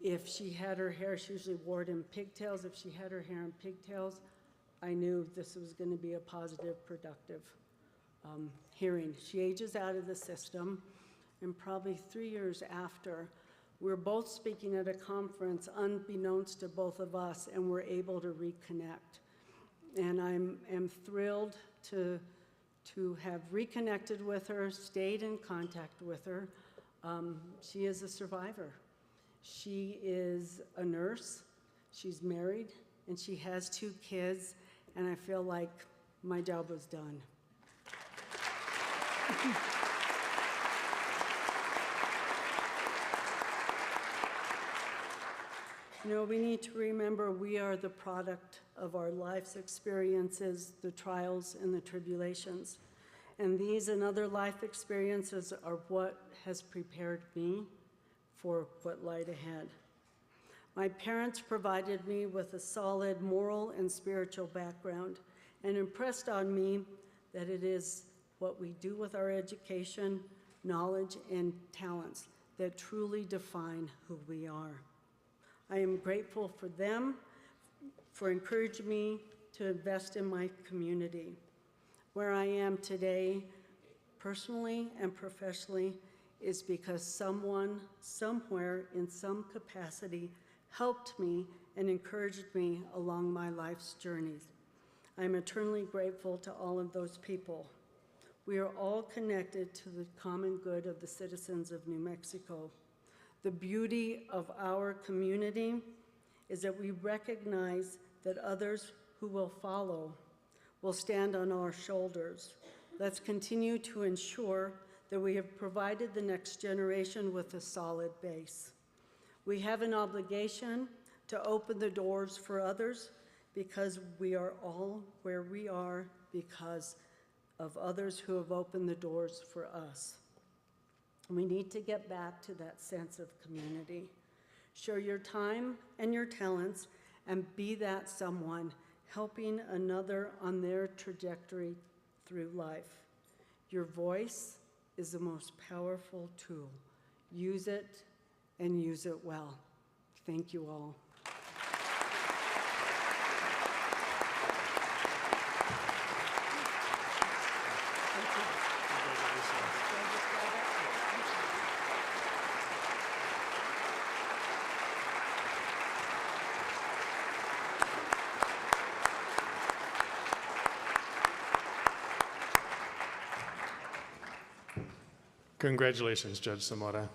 If she had her hair, she usually wore it in pigtails. If she had her hair in pigtails, I knew this was going to be a positive, productive hearing. She ages out of the system, and probably 3 years after, we're both speaking at a conference unbeknownst to both of us, and we're able to reconnect. And I'm thrilled to have reconnected with her, stayed in contact with her. She is a survivor. She is a nurse, she's married, and she has 2 kids, and I feel like my job was done. You know, we need to remember we are the product of our life's experiences, the trials and the tribulations. And these and other life experiences are what has prepared me for what lied ahead. My parents provided me with a solid moral and spiritual background and impressed on me that it is what we do with our education, knowledge, and talents that truly define who we are. I am grateful for them for encouraging me to invest in my community. Where I am today, personally and professionally, is because someone, somewhere, in some capacity, helped me and encouraged me along my life's journeys. I am eternally grateful to all of those people. We are all connected to the common good of the citizens of New Mexico. The beauty of our community is that we recognize that others who will follow will stand on our shoulders. Let's continue to ensure that we have provided the next generation with a solid base. We have an obligation to open the doors for others because we are all where we are because of others who have opened the doors for us. We need to get back to that sense of community. Share your time and your talents and be that someone helping another on their trajectory through life. Your voice is the most powerful tool. Use it and use it well. Thank you all. Congratulations, Judge Zamora.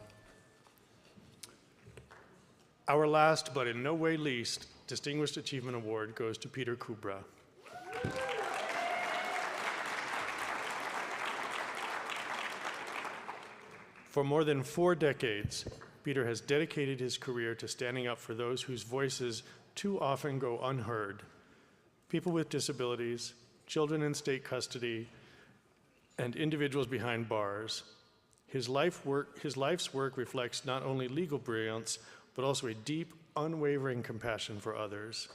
Our last, but in no way least, Distinguished Achievement Award goes to Peter Cubra. For more than 4 decades, Peter has dedicated his career to standing up for those whose voices too often go unheard: people with disabilities, children in state custody, and individuals behind bars. His life's work reflects not only legal brilliance, but also a deep, unwavering compassion for others.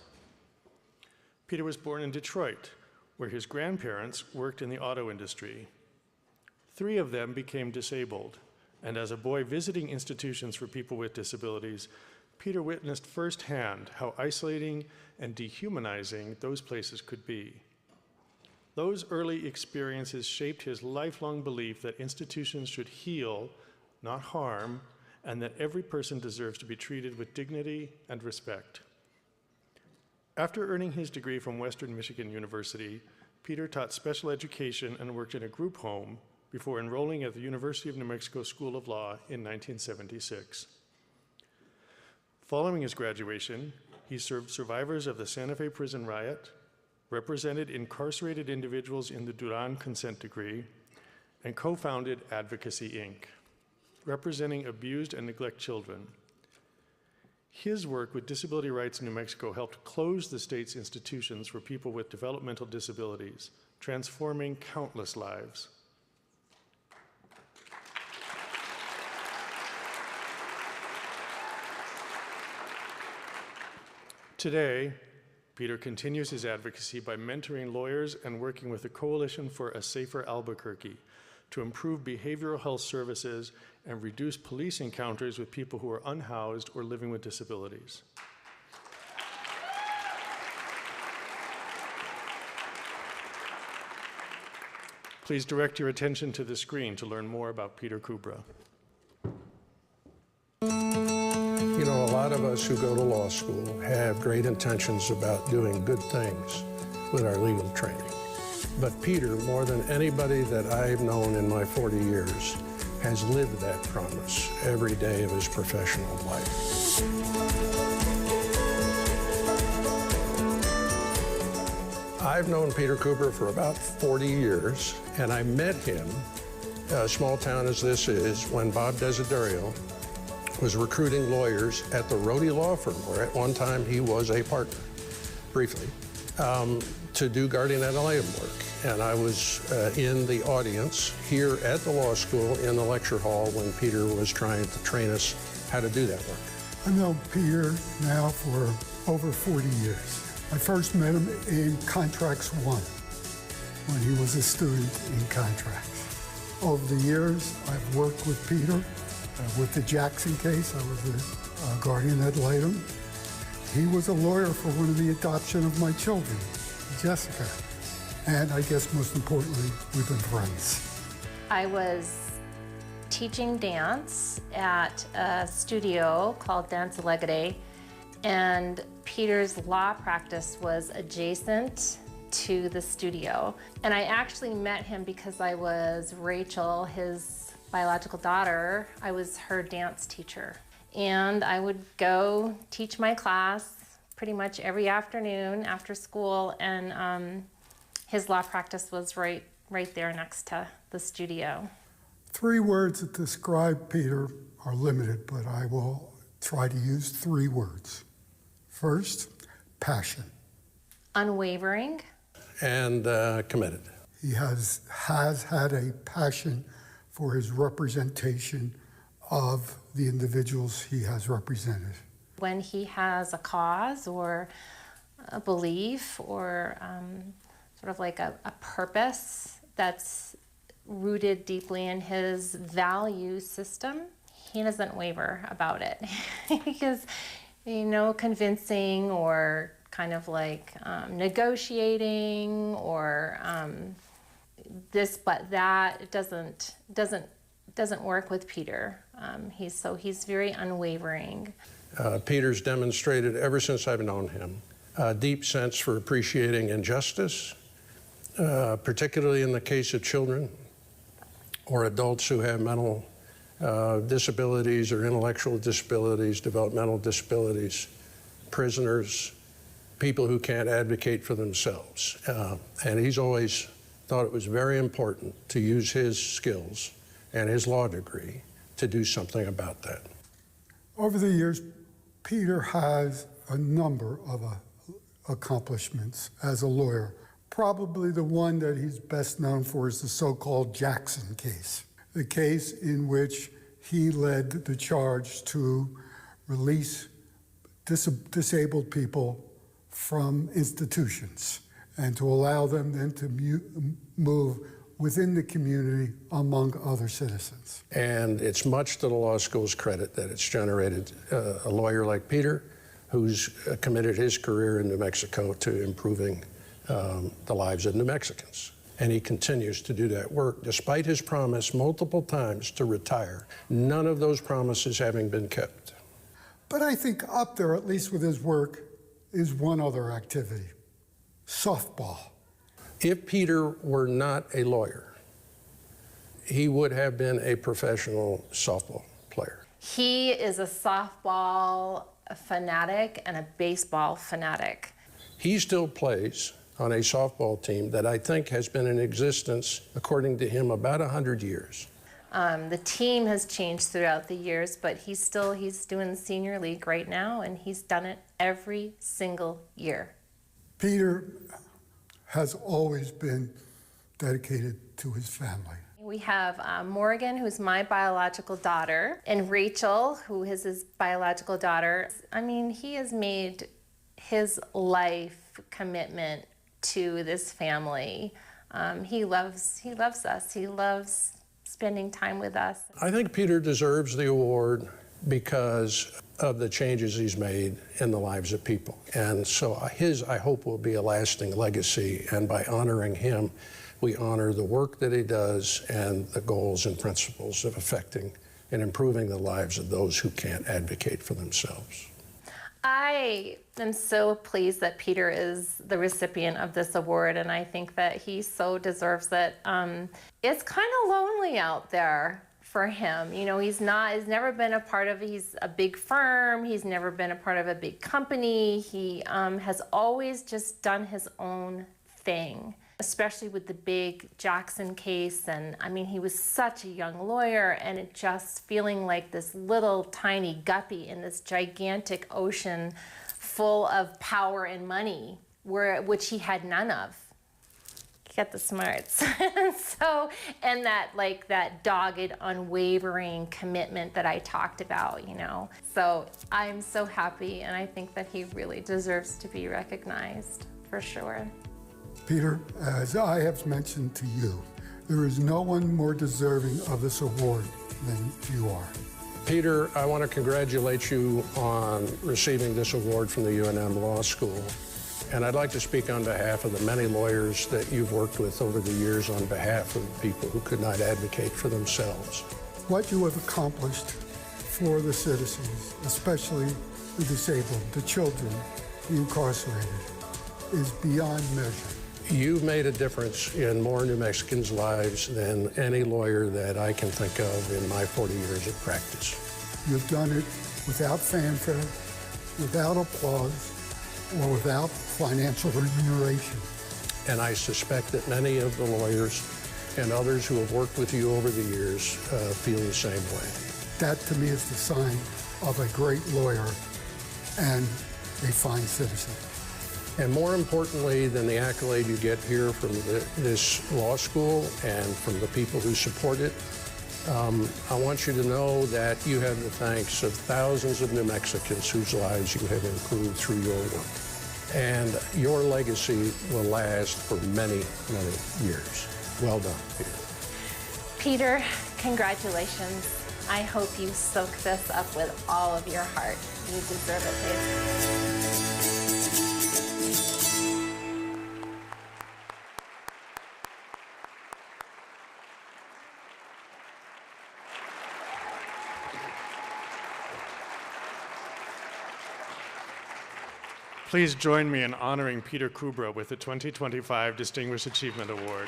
Peter was born in Detroit, where his grandparents worked in the auto industry. 3 of them became disabled, and as a boy visiting institutions for people with disabilities, Peter witnessed firsthand how isolating and dehumanizing those places could be. Those early experiences shaped his lifelong belief that institutions should heal, not harm, and that every person deserves to be treated with dignity and respect. After earning his degree from Western Michigan University, Peter taught special education and worked in a group home before enrolling at the University of New Mexico School of Law in 1976. Following his graduation, he served survivors of the Santa Fe prison riot, represented incarcerated individuals in the Duran consent decree, and co-founded Advocacy, Inc., representing abused and neglected children. His work with Disability Rights in New Mexico helped close the state's institutions for people with developmental disabilities, transforming countless lives. Today, Peter continues his advocacy by mentoring lawyers and working with the Coalition for a Safer Albuquerque to improve behavioral health services and reduce police encounters with people who are unhoused or living with disabilities. Please direct your attention to the screen to learn more about Peter Cubra. You know, a lot of us who go to law school have great intentions about doing good things with our legal training. But Peter, more than anybody that I've known in my 40 years, has lived that promise every day of his professional life. I've known Peter Cubra for about 40 years, and I met him, a small town as this is, when Bob Desiderio was recruiting lawyers at the Rhodey Law Firm, where at one time he was a partner, briefly, to do guardian ad litem work. And I was in the audience here at the law school in the lecture hall when Peter was trying to train us how to do that work. I've known Peter now for over 40 years. I first met him in Contracts 1 when he was a student in contracts. Over the years, I've worked with Peter. With the Jackson case, I was a guardian ad litem. He was a lawyer for one of the adoption of my children, Jessica. And I guess most importantly, we've been friends. I was teaching dance at a studio called Dance Legade, and Peter's law practice was adjacent to the studio. And I actually met him because I was Rachel, his biological daughter. I was her dance teacher. And I would go teach my class pretty much every afternoon after school, and his law practice was right there next to the studio. 3 words that describe Peter are limited, but I will try to use 3 words. First, passion. Unwavering. And committed. He has had a passion for his representation of the individuals he has represented. When he has a cause or a belief or sort of like a purpose that's rooted deeply in his value system, he doesn't waver about it. Because, convincing or kind of like negotiating or this but that, it doesn't work with Peter. He's very unwavering. Peter's demonstrated ever since I've known him a deep sense for appreciating injustice, particularly in the case of children or adults who have mental disabilities or intellectual disabilities, developmental disabilities, prisoners, people who can't advocate for themselves. And he's always thought it was very important to use his skills and his law degree to do something about that. Over the years, Peter has a number of accomplishments as a lawyer. Probably the one that he's best known for is the so-called Jackson case, the case in which he led the charge to release disabled people from institutions and to allow them then to move within the community among other citizens. And it's much to the law school's credit that it's generated a lawyer like Peter, who's committed his career in New Mexico to improving the lives of New Mexicans. And he continues to do that work, despite his promise multiple times to retire, none of those promises having been kept. But I think up there, at least with his work, is one other activity: softball. If Peter were not a lawyer, he would have been a professional softball player. He is a softball fanatic and a baseball fanatic. He still plays on a softball team that I think has been in existence, according to him, about 100 years. The team has changed throughout the years, but he's doing the senior league right now, and he's done it every single year. Peter has always been dedicated to his family. We have Morgan, who's my biological daughter, and Rachel, who is his biological daughter. I mean, he has made his life commitment to this family. He loves us. He loves spending time with us. I think Peter deserves the award because of the changes he's made in the lives of people. And so his, I hope, will be a lasting legacy. And by honoring him, we honor the work that he does and the goals and principles of affecting and improving the lives of those who can't advocate for themselves. I am so pleased that Peter is the recipient of this award, and I think that he so deserves it. It's kind of lonely out there for him. He's never been a part of, he's a big firm, he's never been a part of a big company. He has always just done his own thing. especially with the big Jackson case. And I mean, he was such a young lawyer, and it just feeling like this little tiny guppy in this gigantic ocean full of power and money, which he had none of. Get the smarts. And that dogged, unwavering commitment that I talked about, you know. So I'm so happy, and I think that he really deserves to be recognized, for sure. Peter, as I have mentioned to you, there is no one more deserving of this award than you are. Peter, I want to congratulate you on receiving this award from the UNM Law School. And I'd like to speak on behalf of the many lawyers that you've worked with over the years on behalf of people who could not advocate for themselves. What you have accomplished for the citizens, especially the disabled, the children, the incarcerated, is beyond measure. You've made a difference in more New Mexicans' lives than any lawyer that I can think of in my 40 years of practice. You've done it without fanfare, without applause, or without financial remuneration. And I suspect that many of the lawyers and others who have worked with you over the years feel the same way. That to me is the sign of a great lawyer and a fine citizen. And more importantly than the accolade you get here from this law school and from the people who support it, I want you to know that you have the thanks of thousands of New Mexicans whose lives you have improved through your work. And your legacy will last for many, many years. Well done, Peter. Peter, congratulations. I hope you soak this up with all of your heart. You deserve it, babe. Please join me in honoring Peter Cubra with the 2025 Distinguished Achievement Award.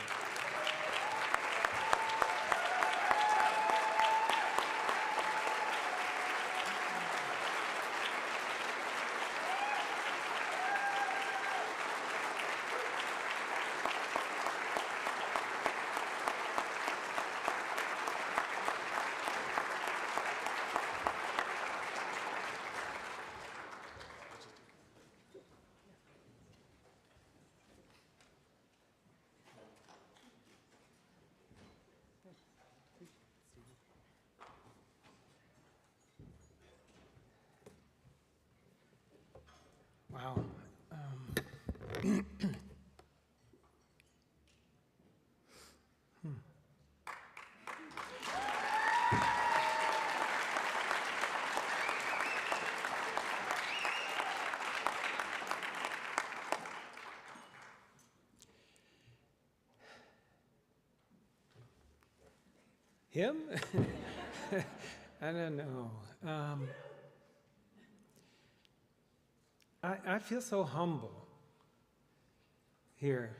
Wow. Him? I don't know. I feel so humble here.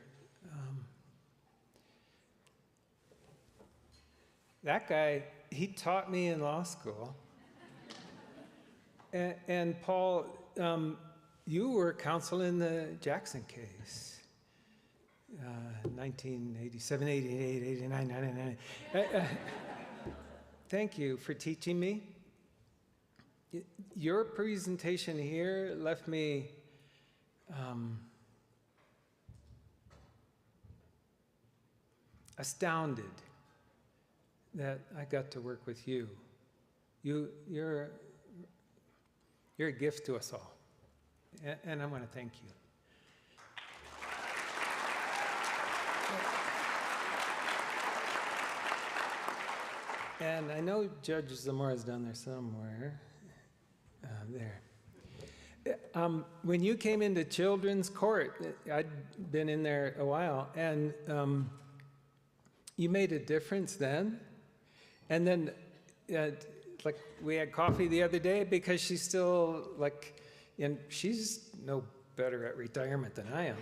That guy, he taught me in law school. And Paul, you were counsel in the Jackson case. 1987, 88, 89, 99. Thank you for teaching me. Your presentation here left me astounded that I got to work with you. You're a gift to us all, and I want to thank you. And I know Judge Zamora's down there somewhere. There. When you came into children's court, I'd been in there a while, and you made a difference then. And then, like, we had coffee the other day because she's still, like, and she's no better at retirement than I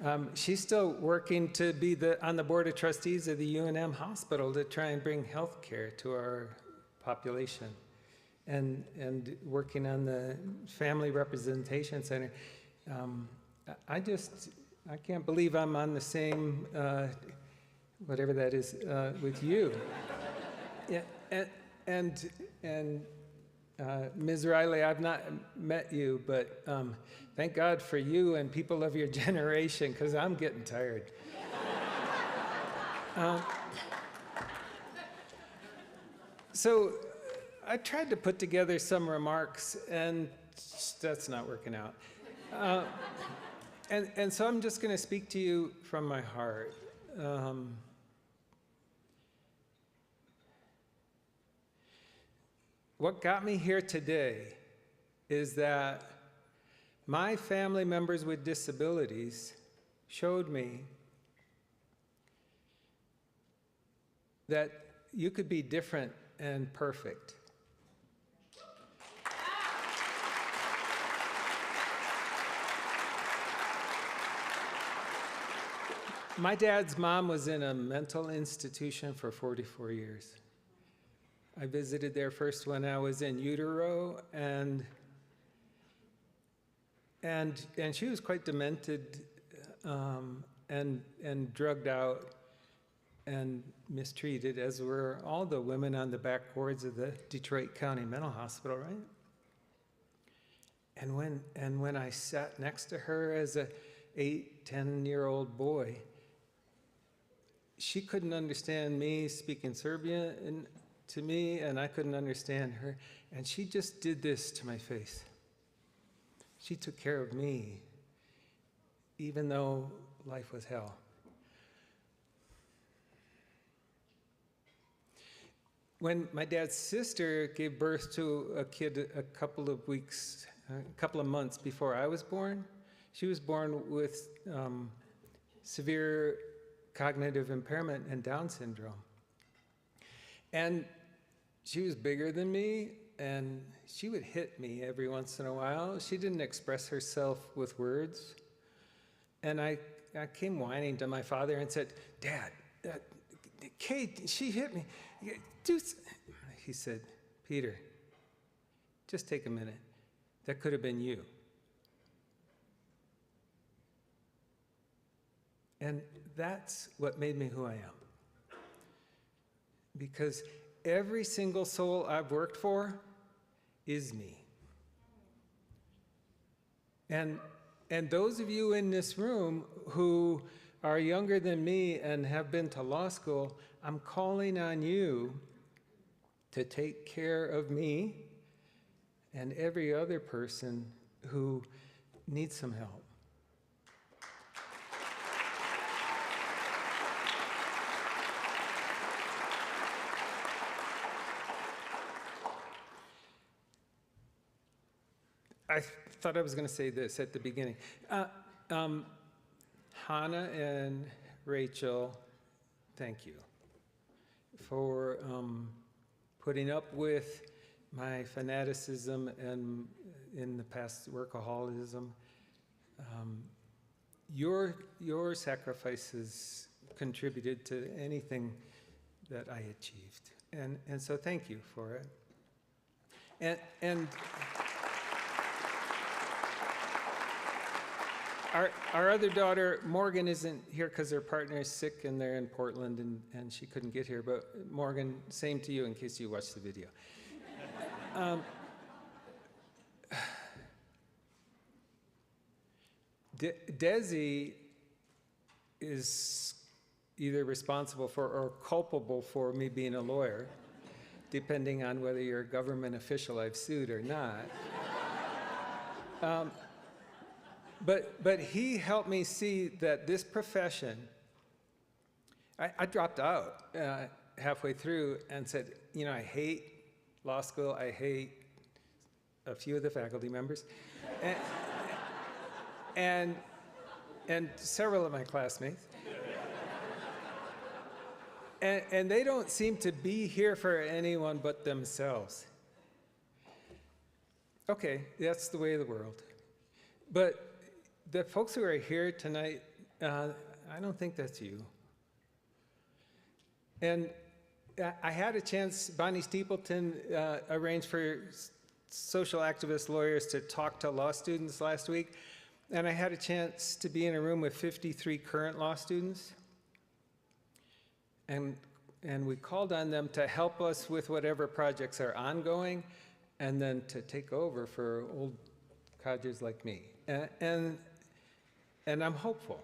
am. She's still working to be on the board of trustees of the UNM hospital to try and bring health care to our population, and working on the Family Representation Center. I just I can't believe I'm on the same, whatever that is, with you. Yeah, and Ms. Riley, I've not met you, but thank God for you and people of your generation, because I'm getting tired. So I tried to put together some remarks, and that's not working out. And so I'm just going to speak to you from my heart. What got me here today is that my family members with disabilities showed me that you could be different and perfect. My dad's mom was in a mental institution for 44 years. I visited there first when I was in utero, and she was quite demented and drugged out and mistreated, as were all the women on the back wards of the Detroit County Mental Hospital, right? And when I sat next to her as a 8-10-year-old boy, she couldn't understand me speaking Serbian to me, and I couldn't understand her. And she just did this to my face. She took care of me, even though life was hell. When my dad's sister gave birth to a kid a couple of months before I was born, she was born with severe cognitive impairment and Down syndrome. And she was bigger than me, and she would hit me every once in a while. She didn't express herself with words. And I came whining to my father and said, "Dad, Kate, she hit me. He said, "Peter, just take a minute. That could have been you." And that's what made me who I am. Because every single soul I've worked for is me. And those of you in this room who are younger than me and have been to law school, I'm calling on you to take care of me and every other person who needs some help. I thought I was going to say this at the beginning. Hannah and Rachel, thank you for putting up with my fanaticism and in the past workaholism. Your sacrifices contributed to anything that I achieved. And so thank you for it. And our other daughter, Morgan, isn't here because her partner is sick and they're in Portland and she couldn't get here. But Morgan, same to you in case you watch the video. Desi is either responsible for or culpable for me being a lawyer, depending on whether you're a government official I've sued or not. But he helped me see that this profession, I dropped out halfway through and said, I hate law school, I hate a few of the faculty members, and several of my classmates. And they don't seem to be here for anyone but themselves. Okay, that's the way of the world. But the folks who are here tonight, I don't think that's you. And I had a chance, Bonnie Steepleton arranged for social activist lawyers to talk to law students last week. and I had a chance to be in a room with 53 current law students. And we called on them to help us with whatever projects are ongoing, and then to take over for old codgers like me. And I'm hopeful.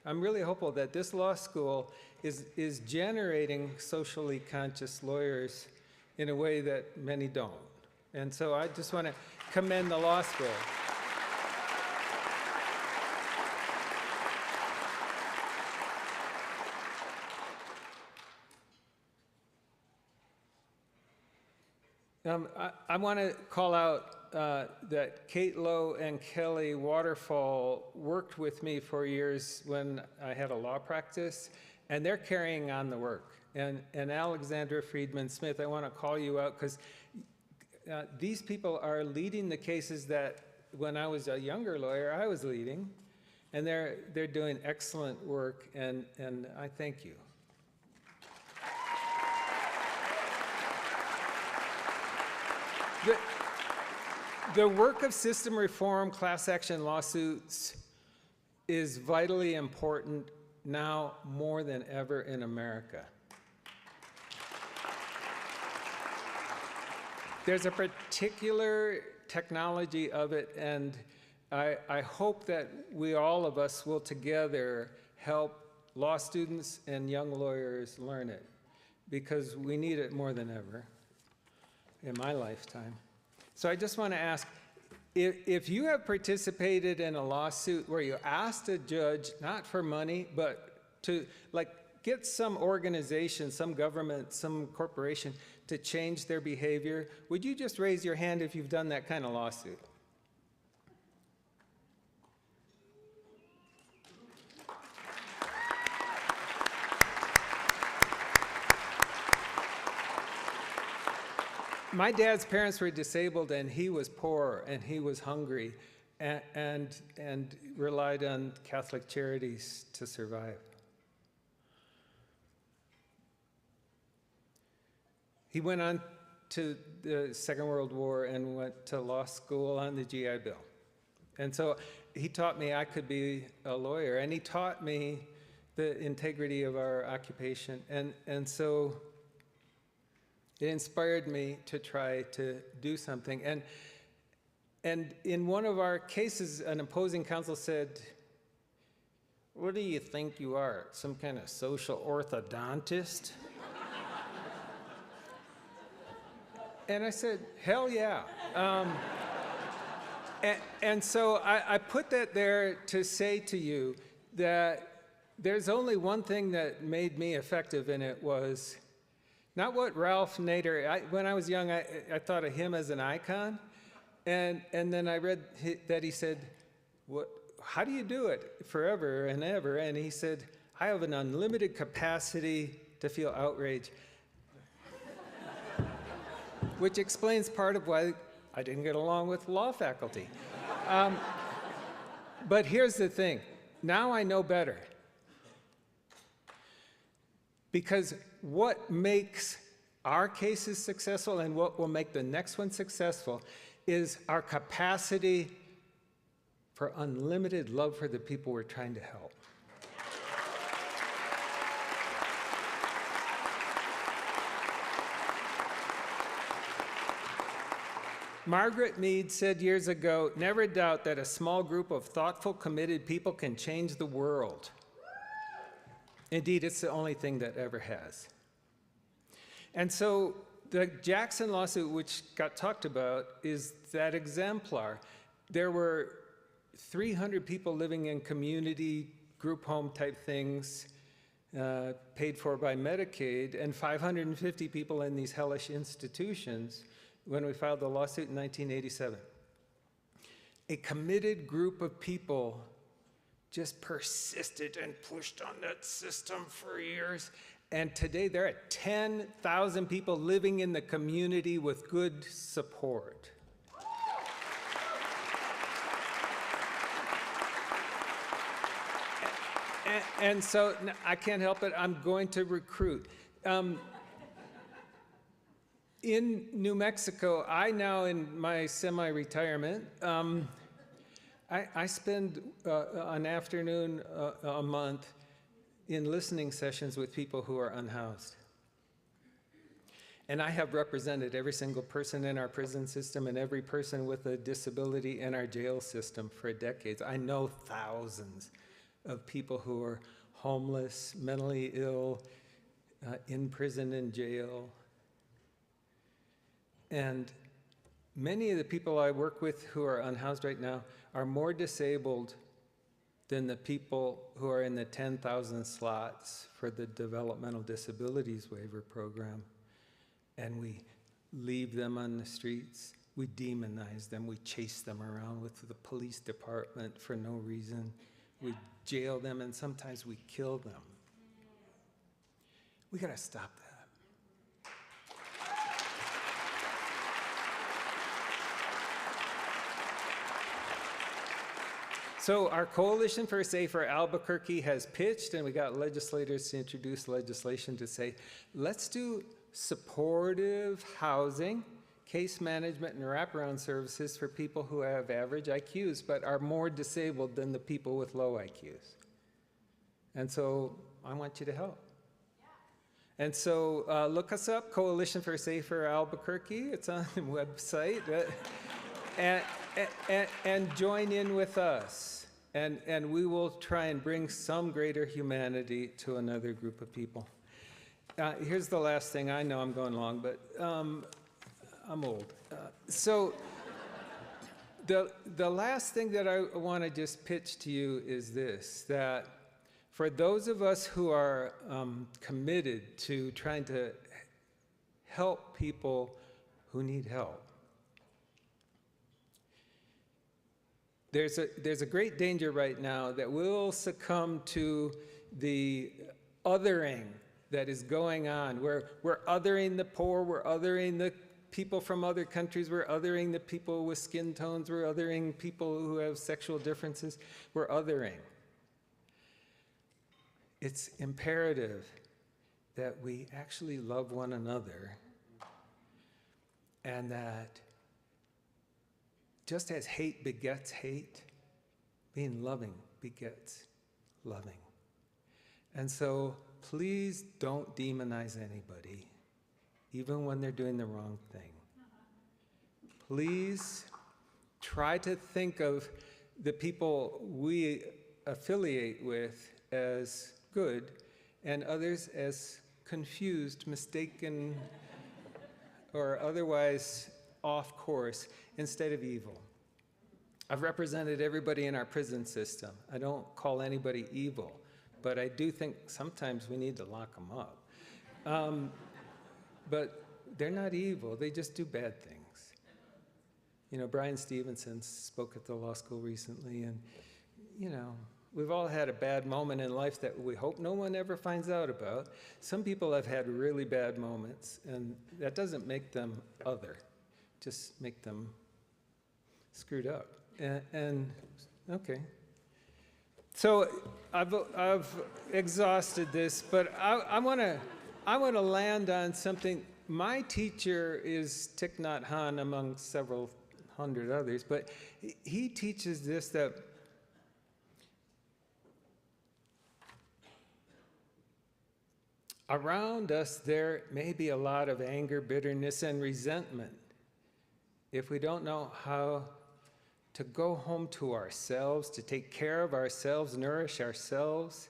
I'm really hopeful that this law school is generating socially conscious lawyers in a way that many don't. And so I just want to commend the law school. I want to call out that Kate Lowe and Kelly Waterfall worked with me for years when I had a law practice, and they're carrying on the work. And Alexandra Friedman Smith, I want to call you out because these people are leading the cases that when I was a younger lawyer, I was leading, and they're doing excellent work, and I thank you. The work of system reform, class action lawsuits is vitally important now more than ever in America. There's a particular technology of it, and I hope that all of us will together help law students and young lawyers learn it, because we need it more than ever in my lifetime. So I just want to ask, if you have participated in a lawsuit where you asked a judge, not for money, but to get some organization, some government, some corporation to change their behavior, would you just raise your hand if you've done that kind of lawsuit? My dad's parents were disabled, and he was poor, and he was hungry, and relied on Catholic charities to survive. He went on to the Second World War and went to law school on the GI Bill. And so he taught me I could be a lawyer, and he taught me the integrity of our occupation. And so it inspired me to try to do something. And in one of our cases, an opposing counsel said, "What do you think you are, some kind of social orthodontist?" And I said, "Hell yeah." And so I put that there to say to you that there's only one thing that made me effective, and it was not what Ralph Nader, when I was young, I thought of him as an icon. And then I read that he said, how do you do it forever and ever? And he said, I have an unlimited capacity to feel outrage. Which explains part of why I didn't get along with law faculty. But here's the thing. Now I know better. Because what makes our cases successful and what will make the next one successful is our capacity for unlimited love for the people we're trying to help. Margaret Mead said years ago, "Never doubt that a small group of thoughtful, committed people can change the world." Indeed, it's the only thing that ever has. And so the Jackson lawsuit, which got talked about, is that exemplar. There were 300 people living in community group home type things paid for by Medicaid, and 550 people in these hellish institutions when we filed the lawsuit in 1987. A committed group of people just persisted and pushed on that system for years. And today there are 10,000 people living in the community with good support. And so I can't help it, I'm going to recruit. In New Mexico, I now in my semi-retirement, I spend an afternoon a month in listening sessions with people who are unhoused. And I have represented every single person in our prison system and every person with a disability in our jail system for decades. I know thousands of people who are homeless, mentally ill, in prison and jail. And many of the people I work with who are unhoused right now are more disabled than the people who are in the 10,000 slots for the Developmental Disabilities Waiver Program. And we leave them on the streets, we demonize them, we chase them around with the police department for no reason, we jail them, and sometimes we kill them. We gotta stop that. So our Coalition for a Safer Albuquerque has pitched, and we got legislators to introduce legislation to say, let's do supportive housing, case management, and wraparound services for people who have average IQs but are more disabled than the people with low IQs. And so I want you to help. And so look us up, Coalition for a Safer Albuquerque. It's on the website. And join in with us. And we will try and bring some greater humanity to another group of people. Here's the last thing. I know I'm going long, but I'm old. So the last thing that I want to just pitch to you is this, that for those of us who are committed to trying to help people who need help, there's a great danger right now that we'll succumb to the othering that is going on. We're othering the poor, we're othering the people from other countries, we're othering the people with skin tones, we're othering people who have sexual differences, we're othering. It's imperative that we actually love one another, and that just as hate begets hate, being loving begets loving. And so please don't demonize anybody, even when they're doing the wrong thing. Please try to think of the people we affiliate with as good and others as confused, mistaken, or otherwise off course instead of evil. I've represented everybody in our prison system. I don't call anybody evil, but I do think sometimes we need to lock them up. But they're not evil, they just do bad things. You know, Brian Stevenson spoke at the law school recently, and, you know, we've all had a bad moment in life that we hope no one ever finds out about. Some people have had really bad moments, and that doesn't make them other, just make them screwed up. And okay. So I've exhausted this, but I want to land on something. My teacher is Thich Nhat Hanh, among several hundred others, but he teaches this, that around us there may be a lot of anger, bitterness, and resentment. If we don't know how to go home to ourselves, to take care of ourselves, nourish ourselves,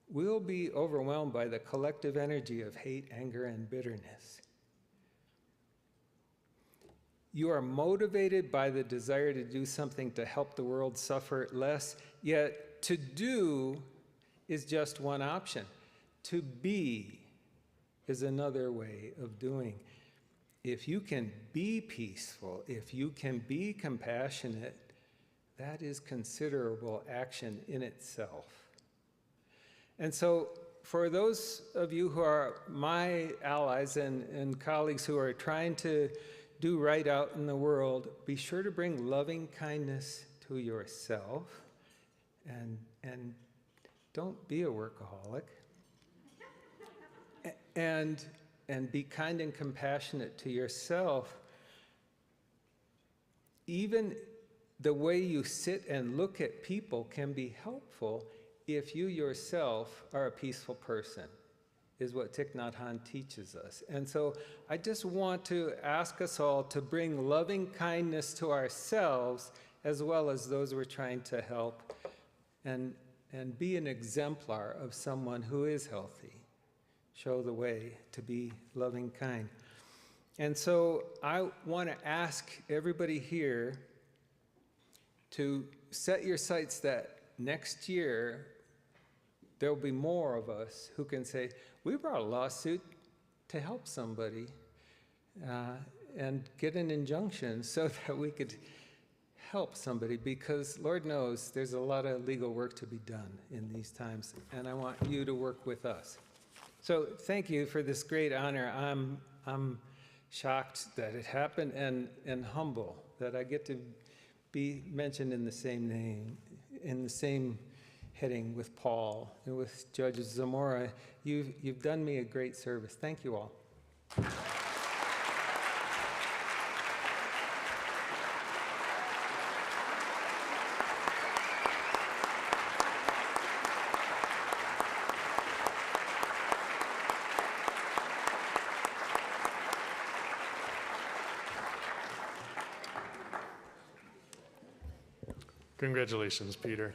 we'll be overwhelmed by the collective energy of hate, anger, and bitterness. You are motivated by the desire to do something to help the world suffer less, yet to do is just one option. To be is another way of doing. If you can be peaceful, if you can be compassionate, that is considerable action in itself. And so for those of you who are my allies and colleagues who are trying to do right out in the world, be sure to bring loving kindness to yourself, and don't be a workaholic. And be kind and compassionate to yourself, even the way you sit and look at people can be helpful if you yourself are a peaceful person, is what Thich Nhat Hanh teaches us. And so I just want to ask us all to bring loving kindness to ourselves as well as those we're trying to help, and be an exemplar of someone who is healthy. Show the way to be loving kind. And so I want to ask everybody here to set your sights that next year there will be more of us who can say, we brought a lawsuit to help somebody and get an injunction so that we could help somebody, because Lord knows there's a lot of legal work to be done in these times, and I want you to work with us. So thank you for this great honor. I'm shocked that it happened, and humble that I get to be mentioned in the same name, in the same heading with Paul and with Judge Zamora. You've done me a great service. Thank you all. Congratulations, Peter.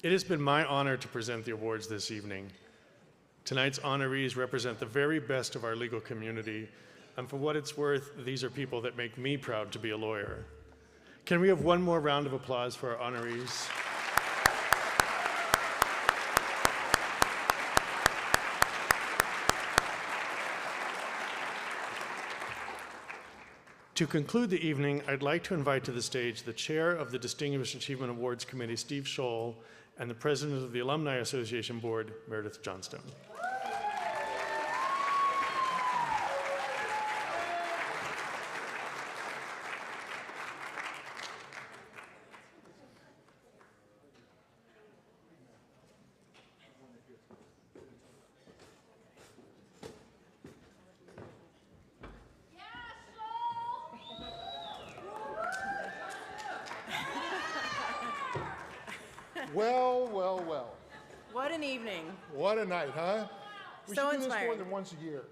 It has been my honor to present the awards this evening. Tonight's honorees represent the very best of our legal community, and for what it's worth, these are people that make me proud to be a lawyer. Can we have one more round of applause for our honorees? To conclude the evening, I'd like to invite to the stage the chair of the Distinguished Achievement Awards Committee, Steve Scholl, and the president of the Alumni Association Board, Meredith Johnstone. Well, well, well. What an evening. What a night, huh? We So should do this more inspiring. than once a year.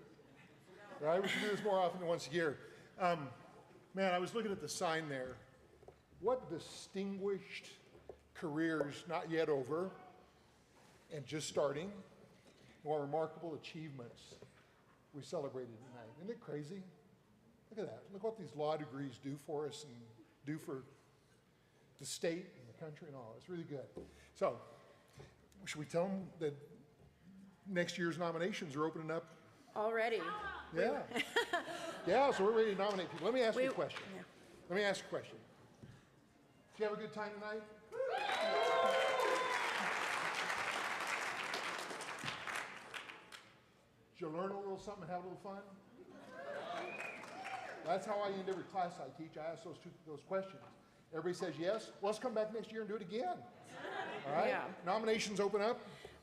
Right? We should do this more often than once a year. Man, I was looking at the sign there. What distinguished careers not yet over and just starting. What remarkable achievements we celebrated tonight. Isn't it crazy? Look at that. Look what these law degrees do for us and do for the state and the country and all. It's really good. So, should we tell them that next year's nominations are opening up? Already. Yeah. Yeah, so we're ready to nominate people. Let me ask you a question. Let me ask you a question. Did you have a good time tonight? Did you learn a little something and have a little fun? That's how I end every class I teach. I ask those questions. Everybody says yes. Well, let's come back next year and do it again. All right? Yeah. Nominations open up.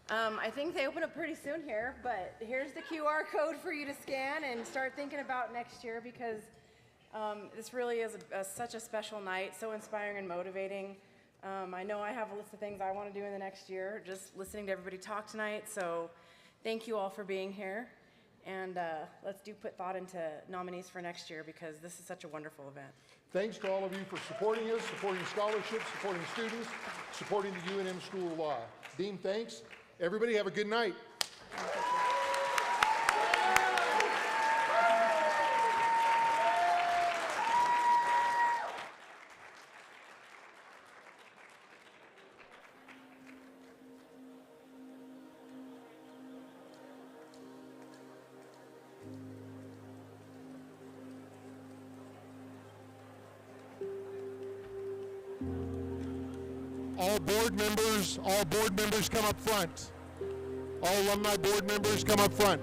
I think they open up pretty soon here, but here's the QR code for you to scan and start thinking about next year, because this really is such a special night, so inspiring and motivating. I know I have a list of things I want to do in the next year, just listening to everybody talk tonight, so thank you all for being here. And let's put thought into nominees for next year, because this is such a wonderful event. Thanks to all of you for supporting us, supporting scholarships, supporting students, supporting the UNM School of Law. Dean, thanks. Everybody have a good night. All board members come up front. All alumni board members come up front.